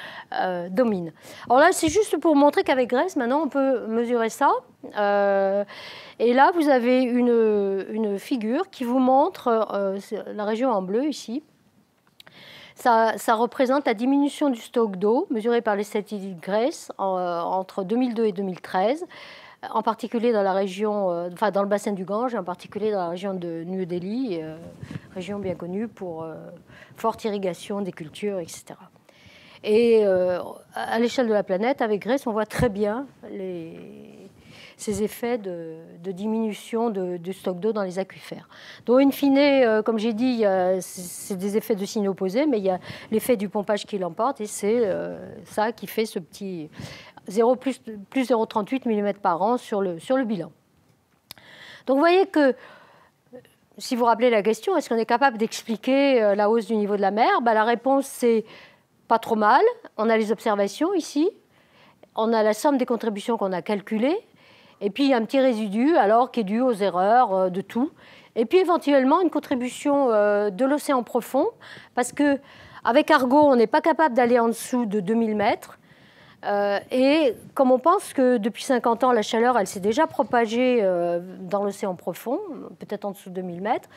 domine. Alors là, c'est juste pour montrer qu'avec Grèce, maintenant, on peut mesurer ça. Et là, vous avez une figure qui vous montre la région en bleu ici. Ça représente la diminution du stock d'eau mesurée par les satellites Grèce entre 2002 et 2013. En particulier dans la région, dans le bassin du Gange, en particulier dans la région de New Delhi, région bien connue pour forte irrigation des cultures, etc. Et à l'échelle de la planète, avec Grèce, on voit très bien ces effets de diminution du stock d'eau dans les aquifères. Donc, in fine, comme j'ai dit, c'est des effets de signes opposés, mais il y a l'effet du pompage qui l'emporte, et c'est ça qui fait ce petit plus 0,38 mm par an sur le bilan. Donc vous voyez que, si vous rappelez la question, est-ce qu'on est capable d'expliquer la hausse du niveau de la mer? La réponse, c'est pas trop mal. On a les observations ici, on a la somme des contributions qu'on a calculées, et puis il y a un petit résidu alors qui est dû aux erreurs de tout, et puis éventuellement une contribution de l'océan profond, parce qu'avec Argo, on n'est pas capable d'aller en dessous de 2000 mètres. Et comme on pense que depuis 50 ans, la chaleur, elle s'est déjà propagée dans l'océan profond, peut-être en dessous de 2000 mètres,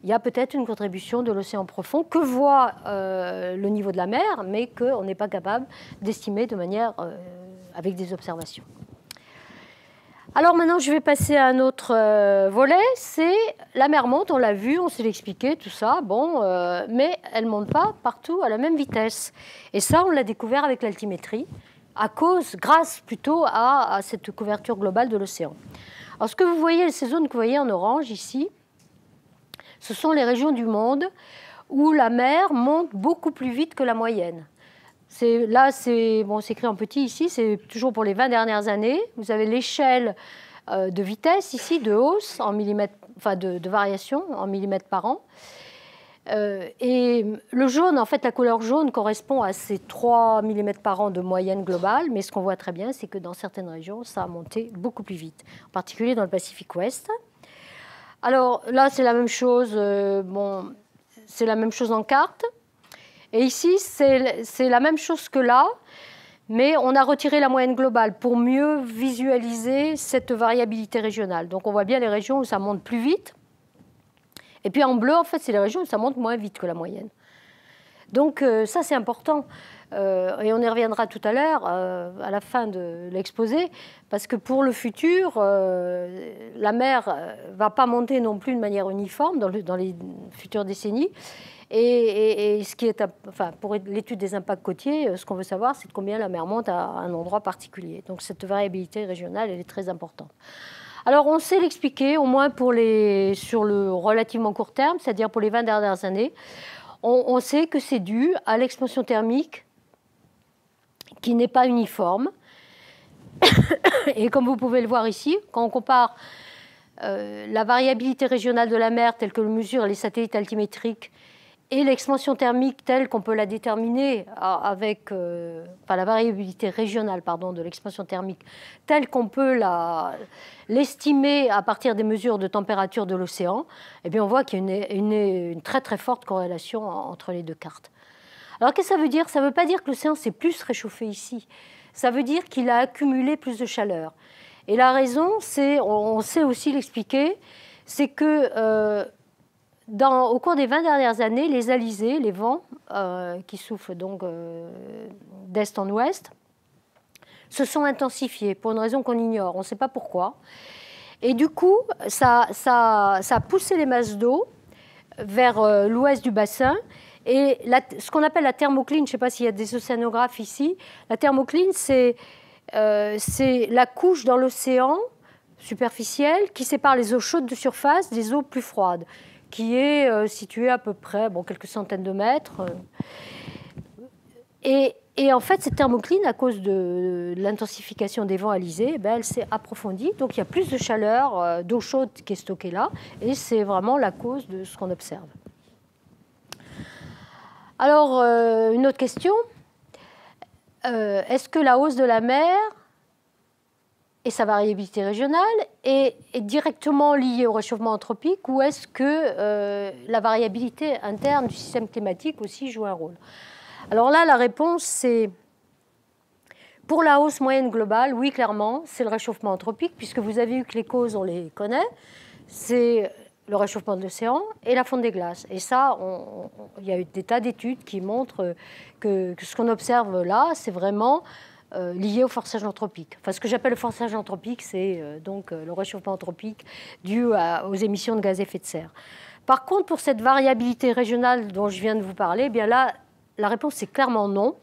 il y a peut-être une contribution de l'océan profond que voit le niveau de la mer, mais qu'on n'est pas capable d'estimer de manière avec des observations. Alors maintenant, je vais passer à un autre volet, c'est la mer monte, on l'a vu, on s'est expliqué, tout ça, bon, mais elle ne monte pas partout à la même vitesse. Et ça, on l'a découvert avec l'altimétrie, grâce plutôt à cette couverture globale de l'océan. Alors ce que vous voyez, ces zones que vous voyez en orange ici, ce sont les régions du monde où la mer monte beaucoup plus vite que la moyenne. Là, c'est écrit en petit ici, c'est toujours pour les 20 dernières années. Vous avez l'échelle de vitesse ici, de hausse en millimètres, enfin de variation en millimètres par an. Et le jaune, en fait, la couleur jaune correspond à ces 3 millimètres par an de moyenne globale, mais ce qu'on voit très bien, c'est que dans certaines régions, ça a monté beaucoup plus vite, en particulier dans le Pacifique Ouest. Alors là, c'est la même chose, c'est la même chose en carte. Et ici, c'est la même chose que là, mais on a retiré la moyenne globale pour mieux visualiser cette variabilité régionale. Donc on voit bien les régions où ça monte plus vite. Et puis en bleu, en fait, c'est les régions où ça monte moins vite que la moyenne. Donc ça, c'est important. Et on y reviendra tout à l'heure, à la fin de l'exposé, parce que pour le futur, la mer ne va pas monter non plus de manière uniforme dans les futures décennies. Et ce qui est, pour l'étude des impacts côtiers, ce qu'on veut savoir, c'est de combien la mer monte à un endroit particulier. Donc cette variabilité régionale, elle est très importante. Alors on sait l'expliquer, au moins sur le relativement court terme, c'est-à-dire pour les 20 dernières années. On sait que c'est dû à l'expansion thermique qui n'est pas uniforme. Et comme vous pouvez le voir ici, quand on compare la variabilité régionale de la mer telle que le mesurent les satellites altimétriques et l'expansion thermique telle qu'on peut la déterminer avec la variabilité régionale de l'expansion thermique telle qu'on peut l'estimer à partir des mesures de température de l'océan, eh bien on voit qu'il y a une très très forte corrélation entre les deux cartes. Alors qu'est-ce que ça veut dire? Ça ne veut pas dire que l'océan s'est plus réchauffé ici. Ça veut dire qu'il a accumulé plus de chaleur. Et la raison, on sait aussi l'expliquer, c'est que au cours des 20 dernières années, les alizés, les vents qui soufflent donc d'est en ouest, se sont intensifiés pour une raison qu'on ignore, on ne sait pas pourquoi. Et du coup, ça a poussé les masses d'eau vers l'ouest du bassin. Et ce qu'on appelle la thermocline, je ne sais pas s'il y a des océanographes ici, la thermocline, c'est la couche dans l'océan superficiel qui sépare les eaux chaudes de surface des eaux plus froides, qui est située à peu près quelques centaines de mètres. Et en fait, cette thermocline, à cause de l'intensification des vents alizés, elle s'est approfondie. Donc il y a plus de chaleur, d'eau chaude qui est stockée là, et c'est vraiment la cause de ce qu'on observe. Alors, une autre question. Est-ce que la hausse de la mer et sa variabilité régionale est directement liée au réchauffement anthropique, ou est-ce que la variabilité interne du système climatique aussi joue un rôle? Alors là, la réponse, c'est pour la hausse moyenne globale, oui, clairement, c'est le réchauffement anthropique, puisque vous avez vu que les causes, on les connaît. C'est le réchauffement de l'océan et la fonte des glaces. Et ça, il y a eu des tas d'études qui montrent que ce qu'on observe là, c'est vraiment lié au forçage anthropique. Enfin, ce que j'appelle le forçage anthropique, c'est donc le réchauffement anthropique dû aux émissions de gaz à effet de serre. Par contre, pour cette variabilité régionale dont je viens de vous parler, eh bien là, la réponse est clairement non.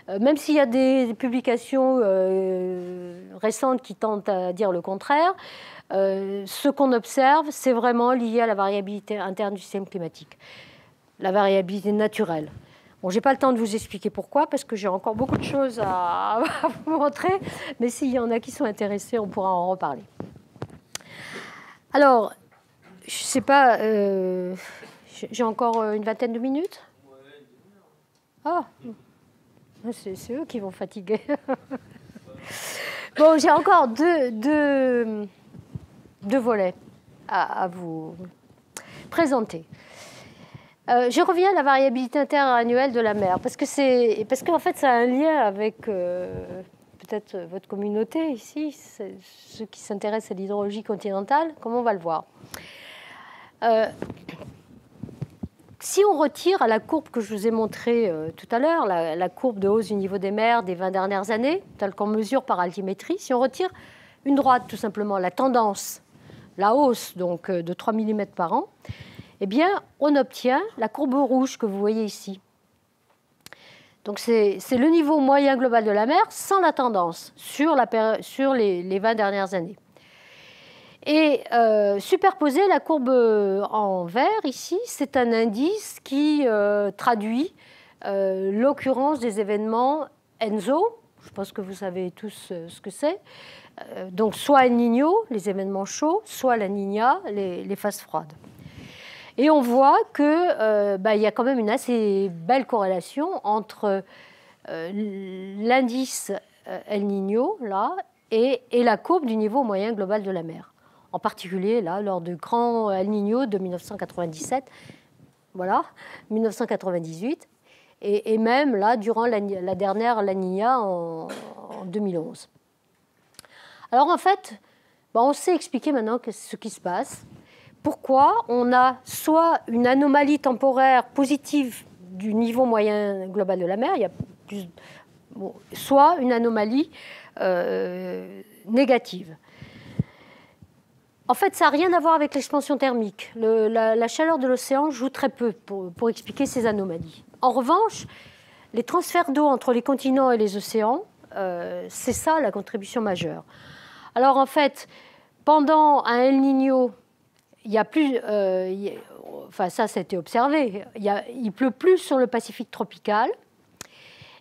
Même s'il y a des publications récentes qui tentent à dire le contraire, ce qu'on observe, c'est vraiment lié à la variabilité interne du système climatique, la variabilité naturelle. Bon, je n'ai pas le temps de vous expliquer pourquoi, parce que j'ai encore beaucoup de choses à vous montrer, mais s'il y en a qui sont intéressés, on pourra en reparler. Alors, je ne sais pas, j'ai encore une vingtaine de minutes. Ah, c'est eux qui vont fatiguer. Bon, j'ai encore deux volets à vous présenter. Je reviens à la variabilité interannuelle de la mer, parce qu'en fait, ça a un lien avec peut-être votre communauté ici, ceux qui s'intéressent à l'hydrologie continentale, comme on va le voir. Si on retire à la courbe que je vous ai montrée tout à l'heure, la courbe de hausse du niveau des mers des 20 dernières années, telle qu'on mesure par altimétrie, si on retire une droite tout simplement, la tendance, la hausse donc de 3 mm par an, eh bien, on obtient la courbe rouge que vous voyez ici. Donc c'est le niveau moyen global de la mer sans la tendance sur les 20 dernières années. Et superposer la courbe en vert ici, c'est un indice qui traduit l'occurrence des événements ENSO. Je pense que vous savez tous ce que c'est. Donc soit El Niño, les événements chauds, soit la Niña, les phases froides. Et on voit qu'il y a quand même une assez belle corrélation entre l'indice El Niño là, et la courbe du niveau moyen global de la mer. En particulier là, lors du grand El Niño de 1997, voilà, 1998, et même là, durant la dernière La Niña en 2011. Alors en fait, on sait expliquer maintenant ce qui se passe. Pourquoi on a soit une anomalie temporaire positive du niveau moyen global de la mer, soit une anomalie négative. En fait, ça n'a rien à voir avec l'expansion thermique. La chaleur de l'océan joue très peu pour expliquer ces anomalies. En revanche, les transferts d'eau entre les continents et les océans, c'est ça la contribution majeure. Alors en fait, pendant un El Niño, il y a plus, enfin ça a été observé, il pleut plus sur le Pacifique tropical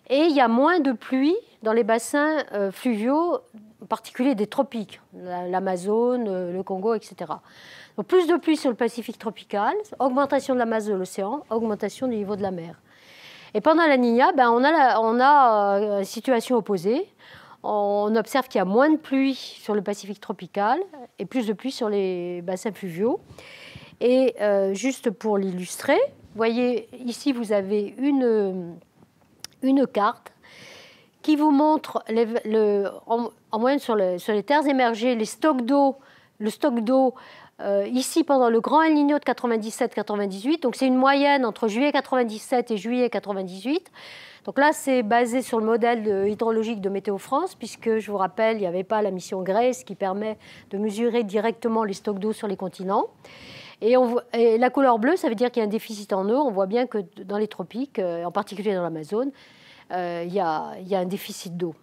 et il y a moins de pluie dans les bassins fluviaux, en particulier des tropiques, l'Amazone, le Congo, etc. Donc plus de pluie sur le Pacifique tropical, augmentation de la masse de l'océan, augmentation du niveau de la mer. Et pendant la Niña, on a une situation opposée. On observe qu'il y a moins de pluie sur le Pacifique tropical et plus de pluie sur les bassins fluviaux. Et juste pour l'illustrer, vous voyez, ici, vous avez une carte qui vous montre en moyenne sur les terres émergées le stock d'eau ici pendant le grand El Niño de 97-98. Donc c'est une moyenne entre juillet 97 et juillet 98. Donc là, c'est basé sur le modèle hydrologique de Météo France, puisque, je vous rappelle, il n'y avait pas la mission GRACE qui permet de mesurer directement les stocks d'eau sur les continents. Et la couleur bleue, ça veut dire qu'il y a un déficit en eau. On voit bien que dans les tropiques, en particulier dans l'Amazone, il y a un déficit d'eau.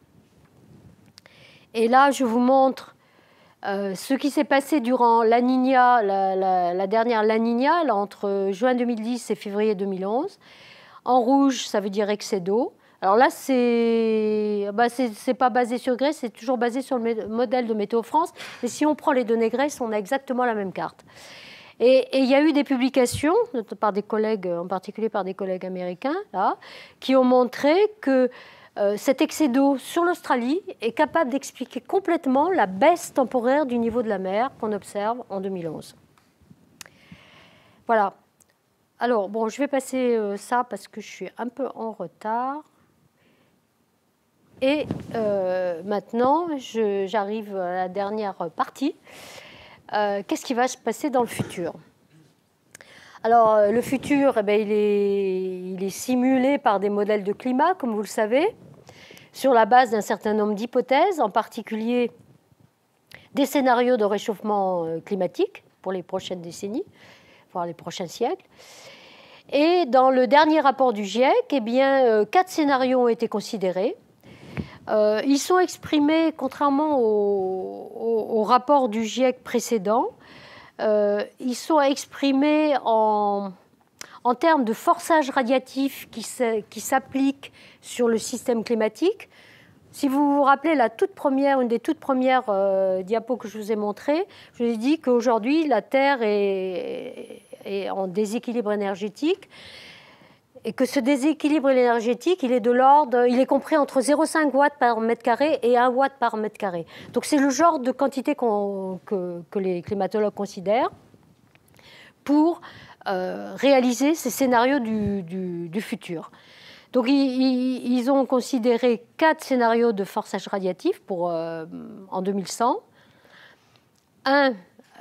Et là, je vous montre ce qui s'est passé durant la Niña, la dernière La Niña, là, entre juin 2010 et février 2011. En rouge, ça veut dire excès d'eau. Alors là, c'est pas basé sur GRACE, c'est toujours basé sur le modèle de Météo France. Mais si on prend les données GRACE, on a exactement la même carte. Et il y a eu des publications, par des collègues, en particulier par des collègues américains, là, qui ont montré que cet excès d'eau sur l'Australie est capable d'expliquer complètement la baisse temporaire du niveau de la mer qu'on observe en 2011. Voilà. Alors, bon, je vais passer ça parce que je suis un peu en retard. Et maintenant, j'arrive à la dernière partie. Qu'est-ce qui va se passer dans le futur? Alors, le futur, il est simulé par des modèles de climat, comme vous le savez, sur la base d'un certain nombre d'hypothèses, en particulier des scénarios de réchauffement climatique pour les prochaines décennies, voire les prochains siècles. Et dans le dernier rapport du GIEC, 4 scénarios ont été considérés. Ils sont exprimés, contrairement au rapport du GIEC précédent, ils sont exprimés en termes de forçage radiatif qui s'applique sur le système climatique. Si vous vous rappelez une des toutes premières diapos que je vous ai montrées, je vous ai dit qu'aujourd'hui, la Terre est en déséquilibre énergétique et que ce déséquilibre énergétique, il est compris entre 0,5 watts par mètre carré et 1 watt par mètre carré. Donc c'est le genre de quantité que les climatologues considèrent pour réaliser ces scénarios du futur. Donc ils ont considéré 4 scénarios de forçage radiatif en 2100.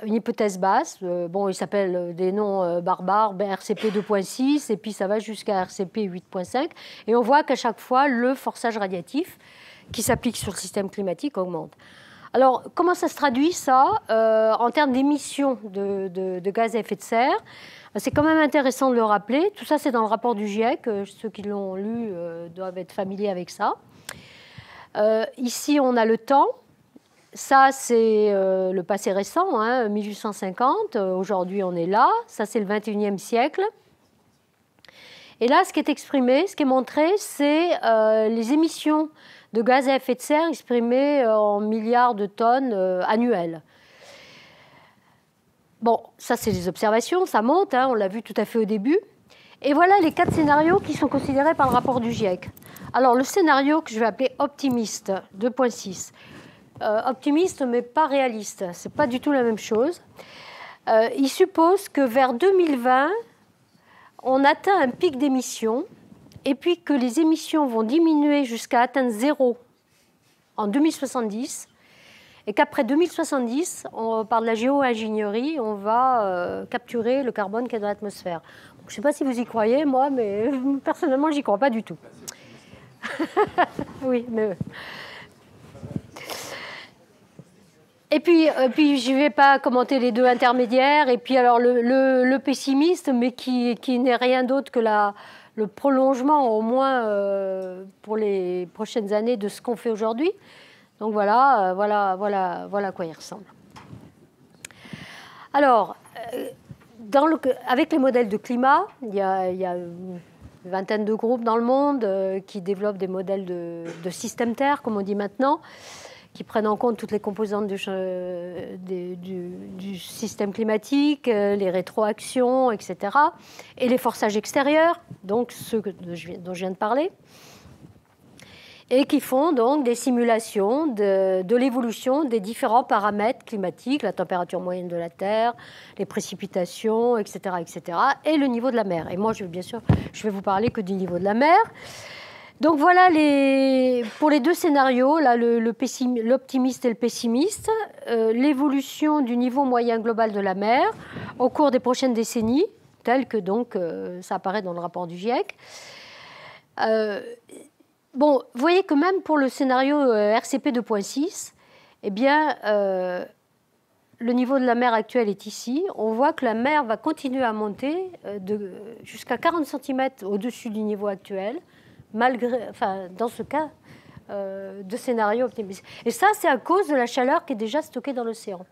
Une hypothèse basse, il s'appelle des noms barbares, RCP 2.6, et puis ça va jusqu'à RCP 8.5. Et on voit qu'à chaque fois, le forçage radiatif qui s'applique sur le système climatique augmente. Alors, comment ça se traduit, ça, en termes d'émissions de gaz à effet de serre? C'est quand même intéressant de le rappeler. Tout ça, c'est dans le rapport du GIEC. Ceux qui l'ont lu doivent être familiers avec ça. Ici, on a le temps. Ça, c'est le passé récent, hein, 1850. Aujourd'hui, on est là. Ça, c'est le 21e siècle. Et là, ce qui est exprimé, ce qui est montré, c'est les émissions de gaz à effet de serre exprimées en milliards de tonnes annuelles. Bon, ça, c'est des observations, ça monte, hein, on l'a vu tout à fait au début. Et voilà les 4 scénarios qui sont considérés par le rapport du GIEC. Alors, le scénario que je vais appeler optimiste, 2.6. Optimiste, mais pas réaliste. Ce n'est pas du tout la même chose. Il suppose que vers 2020, on atteint un pic d'émissions, et puis que les émissions vont diminuer jusqu'à atteindre 0 en 2070, et qu'après 2070, par de la géo-ingénierie, on va capturer le carbone qui est dans l'atmosphère. Je ne sais pas si vous y croyez, moi, mais personnellement, je n'y crois pas du tout. Oui, mais... Et puis je ne vais pas commenter les deux intermédiaires. Et puis, alors, le pessimiste, mais qui n'est rien d'autre que le prolongement, au moins pour les prochaines années, de ce qu'on fait aujourd'hui. Donc voilà à quoi il ressemble. Alors, avec les modèles de climat, il y a une vingtaine de groupes dans le monde qui développent des modèles de système Terre, comme on dit maintenant, qui prennent en compte toutes les composantes du système climatique, les rétroactions, etc., et les forçages extérieurs, donc ceux dont je viens de parler, et qui font donc des simulations de l'évolution des différents paramètres climatiques, la température moyenne de la Terre, les précipitations, etc., etc., et le niveau de la mer. Et moi, bien sûr, je vais vous parler que du niveau de la mer. Donc voilà pour les deux scénarios, là, l'optimiste et le pessimiste, l'évolution du niveau moyen global de la mer au cours des prochaines décennies, tel que donc ça apparaît dans le rapport du GIEC. Bon, vous voyez que même pour le scénario RCP 2.6, eh bien, le niveau de la mer actuel est ici. On voit que la mer va continuer à monter jusqu'à 40 cm au-dessus du niveau actuel, dans ce cas de scénario optimiste. Et ça, c'est à cause de la chaleur qui est déjà stockée dans l'océan.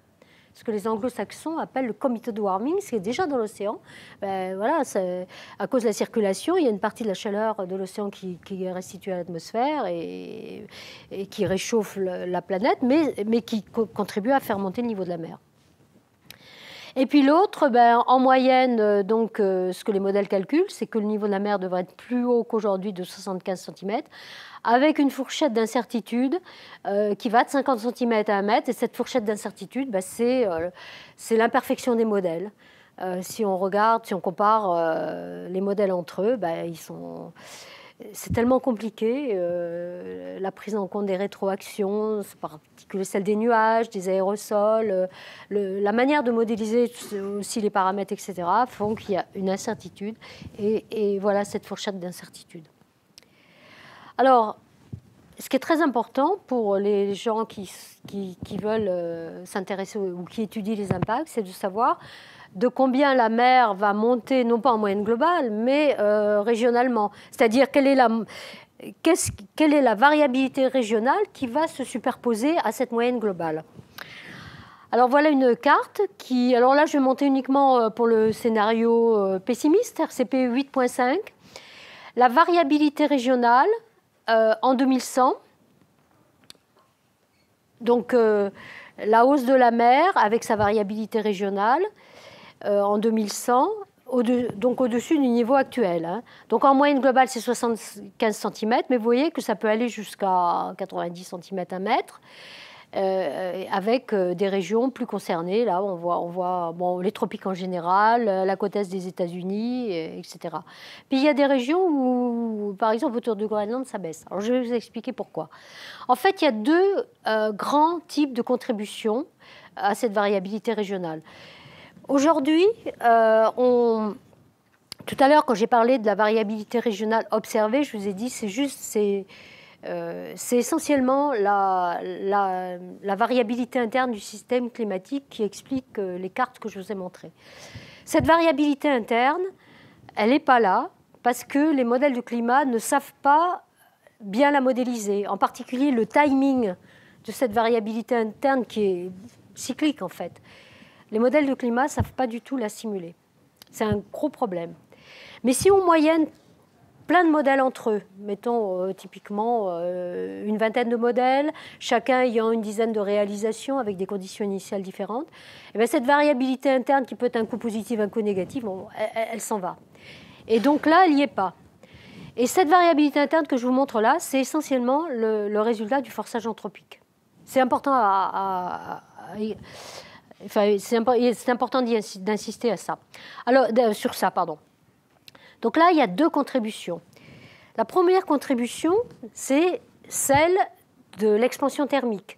Ce que les anglo-saxons appellent le committed warming, ce qui est déjà dans l'océan. Voilà, à cause de la circulation, il y a une partie de la chaleur de l'océan qui est restituée à l'atmosphère et qui réchauffe la planète, mais qui contribue à faire monter le niveau de la mer. Et puis l'autre, en moyenne, donc, ce que les modèles calculent, c'est que le niveau de la mer devrait être plus haut qu'aujourd'hui de 75 cm, avec une fourchette d'incertitude qui va de 50 cm à 1 mètre. Et cette fourchette d'incertitude, c'est l'imperfection des modèles. Si on compare les modèles entre eux, c'est tellement compliqué, la prise en compte des rétroactions, en particulier celle des nuages, des aérosols, la manière de modéliser aussi les paramètres, etc., font qu'il y a une incertitude. Et voilà cette fourchette d'incertitude. Alors, ce qui est très important pour les gens qui veulent s'intéresser ou qui étudient les impacts, c'est de savoir de combien la mer va monter, non pas en moyenne globale, mais régionalement. C'est-à-dire quelle est la variabilité régionale qui va se superposer à cette moyenne globale. Alors voilà une carte qui... Alors là, je vais monter uniquement pour le scénario pessimiste, RCP 8.5. La variabilité régionale en 2100. Donc la hausse de la mer avec sa variabilité régionale en 2100, donc au-dessus du niveau actuel. Hein. Donc en moyenne globale, c'est 75 cm, mais vous voyez que ça peut aller jusqu'à 90 cm à mètre, avec des régions plus concernées. Là, on voit les tropiques en général, la côte est des États-Unis, etc. Puis il y a des régions où, par exemple, autour du Groenland, ça baisse. Alors je vais vous expliquer pourquoi. En fait, il y a deux grands types de contributions à cette variabilité régionale. Aujourd'hui, tout à l'heure, quand j'ai parlé de la variabilité régionale observée, je vous ai dit c'est c'est essentiellement la variabilité interne du système climatique qui explique les cartes que je vous ai montrées. Cette variabilité interne, elle n'est pas là parce que les modèles du climat ne savent pas bien la modéliser, en particulier le timing de cette variabilité interne qui est cyclique en fait. Les modèles de climat ne savent pas du tout la simuler. C'est un gros problème. Mais si on moyenne plein de modèles entre eux, mettons typiquement une vingtaine de modèles, chacun ayant une dizaine de réalisations avec des conditions initiales différentes, et bien cette variabilité interne qui peut être un coup positif, un coup négatif, bon, elle s'en va. Et donc là, elle n'y est pas. Et cette variabilité interne que je vous montre là, c'est essentiellement le résultat du forçage anthropique. C'est important c'est important d'insister à ça. Alors, sur ça, pardon. Donc là, il y a deux contributions. La première contribution, c'est celle de l'expansion thermique,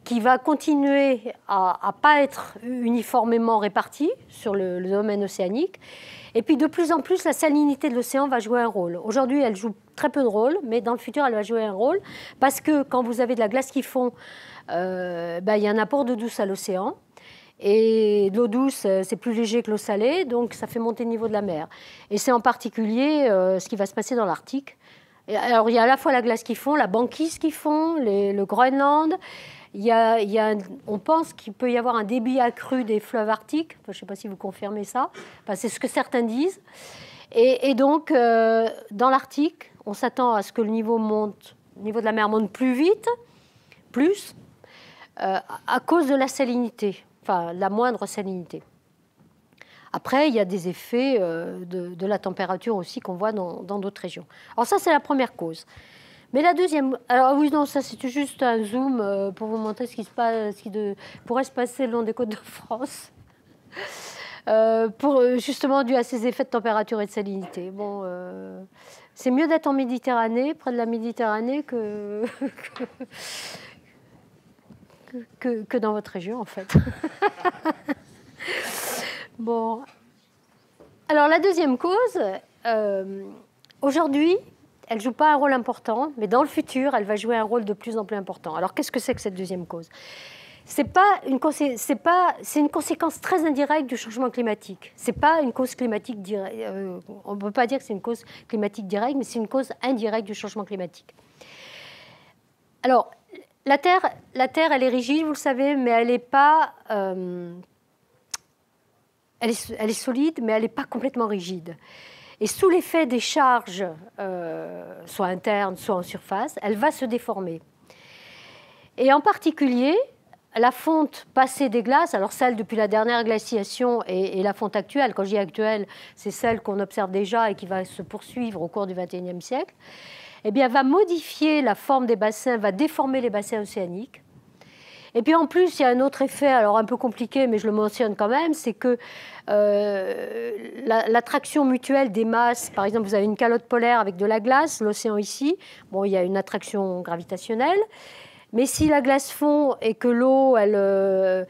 qui va continuer à ne pas être uniformément répartie sur le domaine océanique. Et puis, de plus en plus, la salinité de l'océan va jouer un rôle. Aujourd'hui, elle joue très peu de rôle, mais dans le futur, elle va jouer un rôle, parce que quand vous avez de la glace qui fond, il y a un apport d'eau douce à l'océan. Et l'eau douce, c'est plus léger que l'eau salée, donc ça fait monter le niveau de la mer. Et c'est en particulier ce qui va se passer dans l'Arctique. Alors, il y a à la fois la glace qui fond, la banquise qui fond, le Groenland. On pense qu'il peut y avoir un débit accru des fleuves arctiques. Enfin, je ne sais pas si vous confirmez ça. Enfin, c'est ce que certains disent. Et donc, dans l'Arctique, on s'attend à ce que le niveau de la mer monte plus vite, à cause de la salinité. Enfin, la moindre salinité. Après, il y a des effets de la température aussi qu'on voit dans d'autres régions. Alors ça, c'est la première cause. Mais la deuxième... Alors oui, non, ça, c'est juste un zoom pour vous montrer ce qui pourrait se passer le long des côtes de France. Justement, dû à ces effets de température et de salinité. Bon, c'est mieux d'être en Méditerranée, près de la Méditerranée, que dans votre région, en fait. Bon. Alors, la deuxième cause, aujourd'hui, elle ne joue pas un rôle important, mais dans le futur, elle va jouer un rôle de plus en plus important. Alors, qu'est-ce que c'est que cette deuxième cause ? C'est une conséquence très indirecte du changement climatique. Ce n'est pas une cause climatique directe. On ne peut pas dire que c'est une cause climatique directe, mais c'est une cause indirecte du changement climatique. Alors, la Terre, elle est rigide, vous le savez, mais elle n'est pas... elle est solide, mais elle n'est pas complètement rigide. Et sous l'effet des charges, soit internes, soit en surface, elle va se déformer. Et en particulier, la fonte passée des glaces, alors celle depuis la dernière glaciation et la fonte actuelle, quand je dis actuelle, c'est celle qu'on observe déjà et qui va se poursuivre au cours du XXIe siècle, eh bien, va modifier la forme des bassins, va déformer les bassins océaniques. Et puis en plus, il y a un autre effet, alors un peu compliqué, mais je le mentionne quand même, c'est que l'attraction mutuelle des masses, par exemple, vous avez une calotte polaire avec de la glace, l'océan ici, bon, il y a une attraction gravitationnelle, mais si la glace fond et que l'eau, elle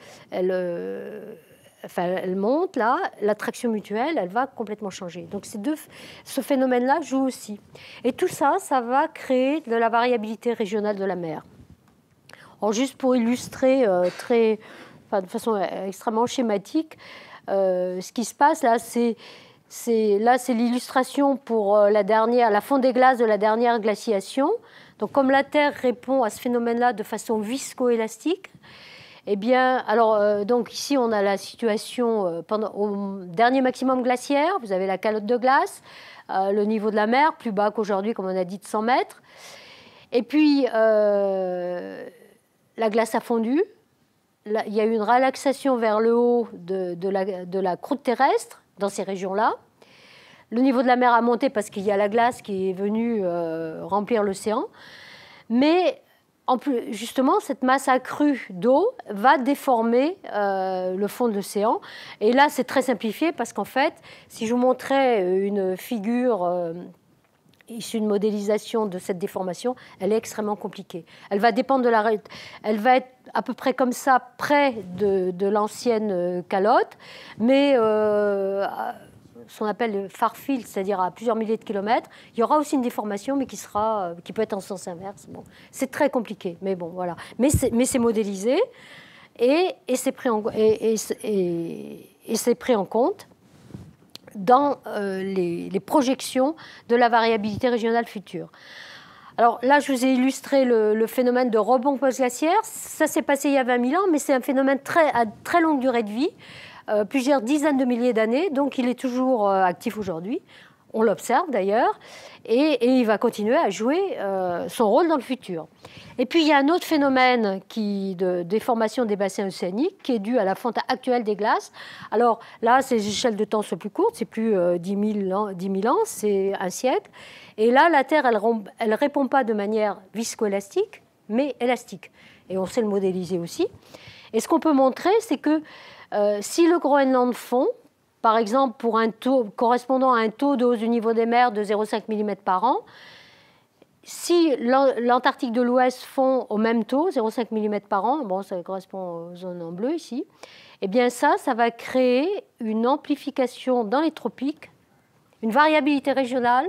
monte, là, l'attraction mutuelle, elle va complètement changer. Donc ce phénomène-là joue aussi. Et tout ça, ça va créer de la variabilité régionale de la mer. Alors, juste pour illustrer de façon extrêmement schématique, ce qui se passe là, c'est l'illustration pour la fonte des glaces de la dernière glaciation. Donc, comme la Terre répond à ce phénomène-là de façon viscoélastique, eh bien, alors, donc ici, on a la situation au dernier maximum glaciaire. Vous avez la calotte de glace, le niveau de la mer, plus bas qu'aujourd'hui, comme on a dit, de 100 mètres. Et puis, la glace a fondu. Il y a eu une relaxation vers le haut de la croûte terrestre dans ces régions-là. Le niveau de la mer a monté parce qu'il y a la glace qui est venue remplir l'océan. Mais en plus, justement, cette masse accrue d'eau va déformer le fond de l'océan. Et là, c'est très simplifié parce qu'en fait, si je vous montrais une figure issue de modélisation de cette déformation, elle est extrêmement compliquée. Elle va dépendre elle va être à peu près comme ça, près de l'ancienne calotte, mais ce qu'on appelle le far field, c'est-à-dire à plusieurs milliers de kilomètres, il y aura aussi une déformation, mais qui peut être en sens inverse. Bon, c'est très compliqué, mais bon, voilà. Mais c'est modélisé et c'est pris en compte dans les projections de la variabilité régionale future. Alors là, je vous ai illustré le phénomène de rebond post-glaciaire. Ça s'est passé il y a 20 000 ans, mais c'est un phénomène à très longue durée de vie, plusieurs dizaines de milliers d'années, donc il est toujours actif aujourd'hui. On l'observe d'ailleurs, et il va continuer à jouer son rôle dans le futur. Et puis il y a un autre phénomène de déformation des bassins océaniques qui est dû à la fonte actuelle des glaces. Alors là, ces échelles de temps sont plus courtes, c'est plus 10 000 ans, c'est un siècle. Et là, la Terre, elle répond pas de manière viscoélastique, mais élastique. Et on sait le modéliser aussi. Et ce qu'on peut montrer, c'est que si le Groenland fond, par exemple pour un taux correspondant à un taux de hausse du niveau des mers de 0,5 mm par an, si l'Antarctique de l'Ouest fond au même taux, 0,5 mm par an, bon, ça correspond aux zones en bleu ici, eh bien ça va créer une amplification dans les tropiques, une variabilité régionale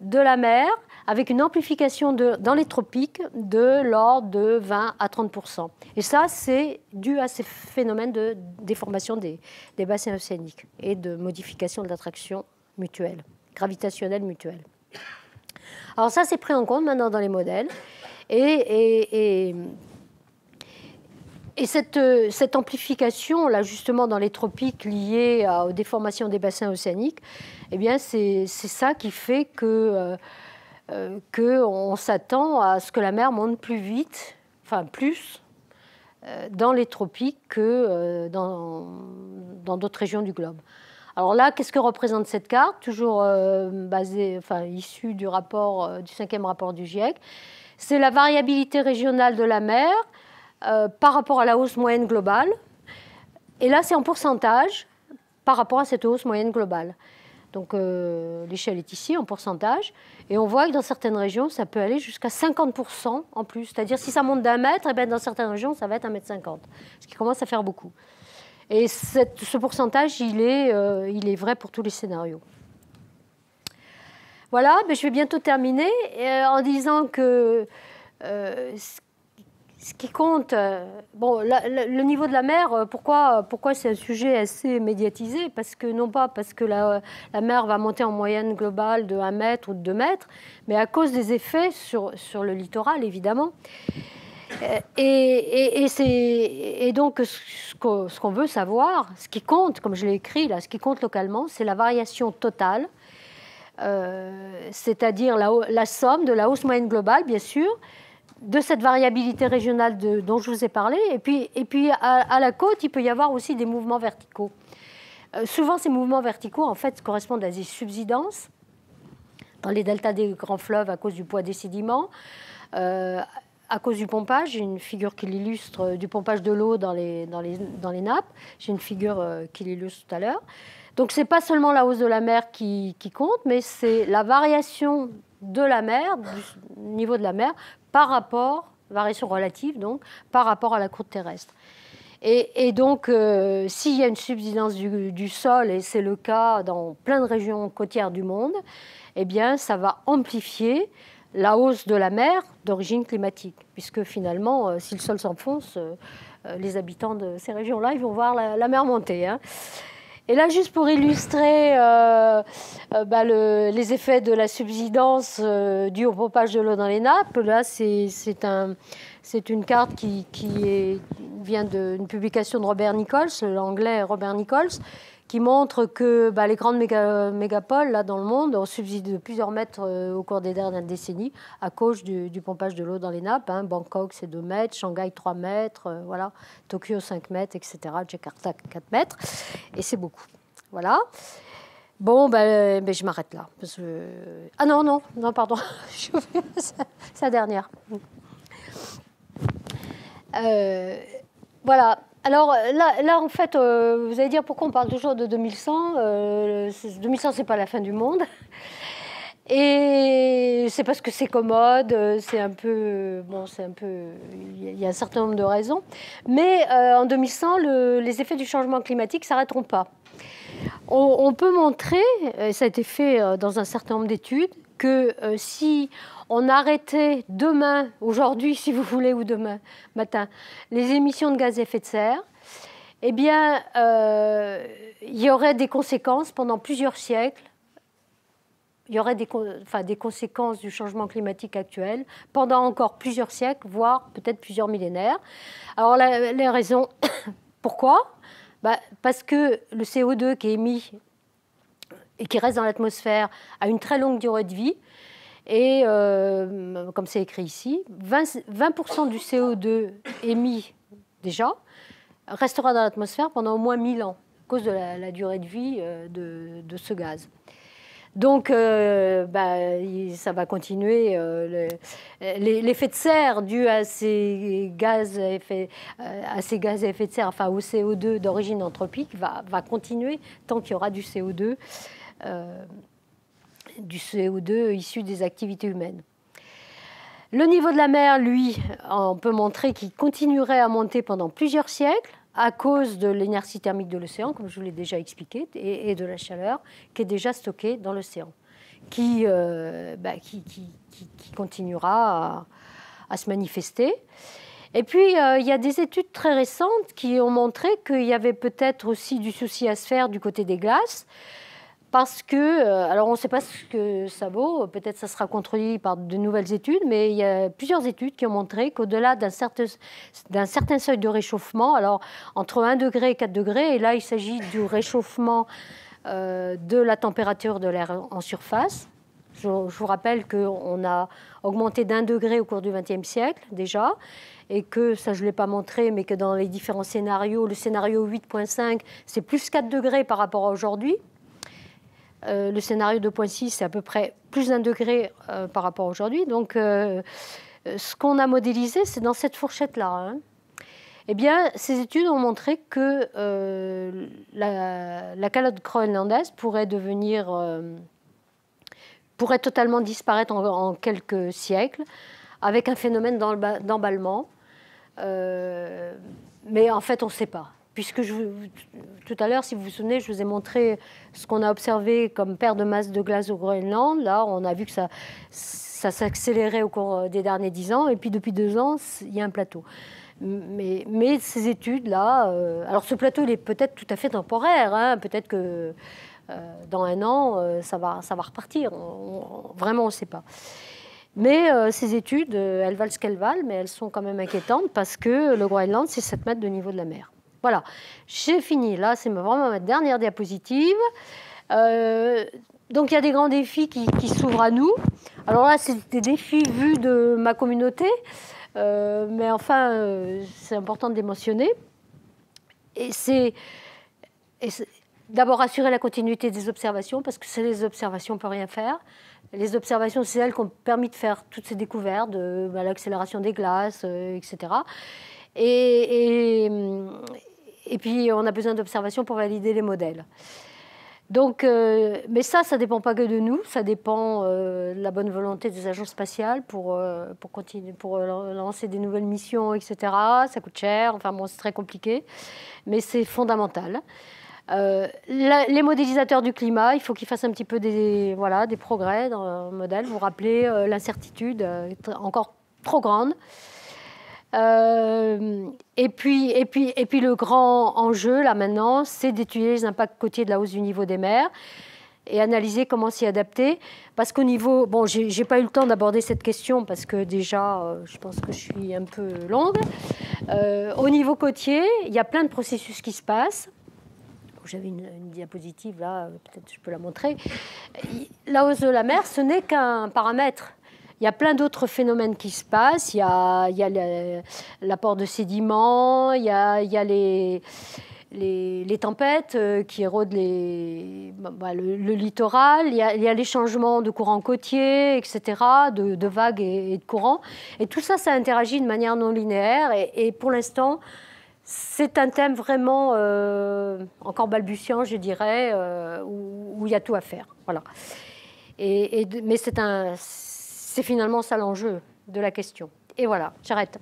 de la mer, avec une amplification dans les tropiques de l'ordre de 20 à 30%. Et ça, c'est dû à ces phénomènes de déformation des bassins océaniques et de modification de l'attraction mutuelle, gravitationnelle mutuelle. Alors ça, c'est pris en compte maintenant dans les modèles. Et cette amplification, là, justement, dans les tropiques liée aux déformations des bassins océaniques, eh bien, c'est ça qui fait qu'on s'attend à ce que la mer monte plus vite, enfin plus, dans les tropiques que dans d'autres régions du globe. Alors là, qu'est-ce que représente cette carte? Toujours issue du 5e rapport du GIEC. C'est la variabilité régionale de la mer par rapport à la hausse moyenne globale. Et là, c'est en pourcentage par rapport à cette hausse moyenne globale. Donc l'échelle est ici en pourcentage. Et on voit que dans certaines régions, ça peut aller jusqu'à 50% en plus. C'est-à-dire si ça monte d'1 mètre, et bien dans certaines régions, ça va être 1,50 m. Ce qui commence à faire beaucoup. Et ce pourcentage, il est vrai pour tous les scénarios. Voilà, mais je vais bientôt terminer en disant que ce qui compte, le niveau de la mer, pourquoi c'est un sujet assez médiatisé? Non pas parce que la mer va monter en moyenne globale de 1 mètre ou de 2 mètres, mais à cause des effets sur le littoral, évidemment. Et donc, ce qu'on veut savoir, ce qui compte, comme je l'ai écrit là, ce qui compte localement, c'est la variation totale, c'est-à-dire la somme de la hausse moyenne globale, bien sûr, de cette variabilité régionale dont je vous ai parlé, et puis à la côte, il peut y avoir aussi des mouvements verticaux. Souvent, ces mouvements verticaux, en fait, correspondent à des subsidences dans les deltas des grands fleuves à cause du poids des sédiments, à cause du pompage. J'ai une figure qui l'illustre, du pompage de l'eau dans les nappes. J'ai une figure qui l'illustre tout à l'heure. Donc, ce n'est pas seulement la hausse de la mer qui compte, mais c'est la variation de la mer, du niveau de la mer, par rapport, variation relative donc, par rapport à la croûte terrestre. Et donc, s'il y a une subsidence du sol, et c'est le cas dans plein de régions côtières du monde, eh bien, ça va amplifier la hausse de la mer d'origine climatique, puisque finalement, si le sol s'enfonce, les habitants de ces régions-là, ils vont voir la mer monter, hein. Et là, juste pour illustrer les effets de la subsidence due au pompage de l'eau dans les nappes, là, c'est une carte qui vient d'une publication de Robert Nichols, l'anglais Robert Nichols, qui montre que les grandes mégapoles là, dans le monde ont subsidé de plusieurs mètres au cours des dernières décennies à cause du pompage de l'eau dans les nappes. Hein. Bangkok, c'est 2 mètres, Shanghai, 3 mètres, voilà. Tokyo, 5 mètres, etc. Jakarta, 4 mètres. Et c'est beaucoup. Voilà. Bon, je m'arrête là. Parce que... Ah non, pardon. C'est la dernière. Voilà. Alors là, en fait, vous allez dire pourquoi on parle toujours de 2100. 2100, c'est pas la fin du monde. Et c'est parce que c'est commode, c'est un peu... Il y a un certain nombre de raisons. Mais en 2100, les effets du changement climatique ne s'arrêteront pas. On peut montrer, et ça a été fait dans un certain nombre d'études, que si on arrêtait demain, aujourd'hui si vous voulez, ou demain matin, les émissions de gaz à effet de serre, eh bien, il y aurait des conséquences pendant plusieurs siècles. Il y aurait des conséquences du changement climatique actuel pendant encore plusieurs siècles, voire peut-être plusieurs millénaires. Alors, les raisons, pourquoi? Parce que le CO2 qui est émis et qui reste dans l'atmosphère a une très longue durée de vie. Et, comme c'est écrit ici, 20% du CO2 émis déjà restera dans l'atmosphère pendant au moins 1000 ans, à cause de la durée de vie de ce gaz. Donc, ça va continuer. L'effet de serre dû à ces gaz à effet de serre, enfin au CO2 d'origine anthropique, va continuer tant qu'il y aura du CO2 issu des activités humaines. Le niveau de la mer, lui, on peut montrer qu'il continuerait à monter pendant plusieurs siècles à cause de l'inertie thermique de l'océan, comme je vous l'ai déjà expliqué, et de la chaleur qui est déjà stockée dans l'océan, qui continuera à se manifester. Et puis, il y a des études très récentes qui ont montré qu'il y avait peut-être aussi du souci à se faire du côté des glaces, parce que, alors on ne sait pas ce que ça vaut, peut-être ça sera contredit par de nouvelles études, mais il y a plusieurs études qui ont montré qu'au-delà d'un certain seuil de réchauffement, alors entre 1 degré et 4 degrés, et là il s'agit du réchauffement de la température de l'air en surface. Je vous rappelle qu'on a augmenté d'1 degré au cours du XXe siècle déjà, et que, ça je ne l'ai pas montré, mais que dans les différents scénarios, le scénario 8.5, c'est plus 4 degrés par rapport à aujourd'hui. Le scénario 2.6, c'est à peu près plus d'1 degré par rapport à aujourd'hui. Donc, ce qu'on a modélisé, c'est dans cette fourchette-là. Hein. Eh bien, ces études ont montré que la calotte groenlandaise pourrait totalement disparaître en quelques siècles, avec un phénomène d'emballement. Mais en fait, on ne sait pas. Puisque tout à l'heure, si vous vous souvenez, je vous ai montré ce qu'on a observé comme perte de masse de glace au Groenland. Là, on a vu que ça s'accélérait au cours des derniers 10 ans. Et puis, depuis 2 ans, il y a un plateau. Mais ces études-là... alors, ce plateau, il est peut-être tout à fait temporaire. Hein, peut-être que dans 1 an, ça va repartir. Vraiment, on ne sait pas. Mais ces études, elles valent ce qu'elles valent, mais elles sont quand même inquiétantes parce que le Groenland, c'est 7 mètres de niveau de la mer. Voilà, j'ai fini. Là, c'est vraiment ma dernière diapositive. Donc, il y a des grands défis qui s'ouvrent à nous. Alors là, c'est des défis vus de ma communauté, mais enfin, c'est important de les mentionner. Et c'est d'abord assurer la continuité des observations, parce que c'est les observations, on ne peut rien faire. Les observations, c'est elles qui ont permis de faire toutes ces découvertes, l'accélération des glaces, etc. Et puis, on a besoin d'observations pour valider les modèles. Donc, mais ça ne dépend pas que de nous, ça dépend de la bonne volonté des agences spatiales pour lancer des nouvelles missions, etc. Ça coûte cher, enfin bon, c'est très compliqué, mais c'est fondamental. Les modélisateurs du climat, il faut qu'ils fassent un petit peu des progrès dans le modèle. Vous vous rappelez, l'incertitude est encore trop grande. Et puis le grand enjeu, là maintenant, c'est d'étudier les impacts côtiers de la hausse du niveau des mers et analyser comment s'y adapter. Parce qu'au niveau... Bon, j'ai pas eu le temps d'aborder cette question parce que déjà, je pense que je suis un peu longue. Au niveau côtier, il y a plein de processus qui se passent. J'avais une diapositive là, peut-être je peux la montrer. La hausse de la mer, ce n'est qu'un paramètre. Il y a plein d'autres phénomènes qui se passent. Il y a l'apport de sédiments, il y a les tempêtes qui érodent le littoral, il y a les changements de courants côtiers, etc., de vagues et de courants. Et tout ça, ça interagit de manière non linéaire. Et pour l'instant, c'est un thème vraiment encore balbutiant, je dirais, où il y a tout à faire. Voilà. Mais c'est finalement ça l'enjeu de la question. Et voilà, j'arrête.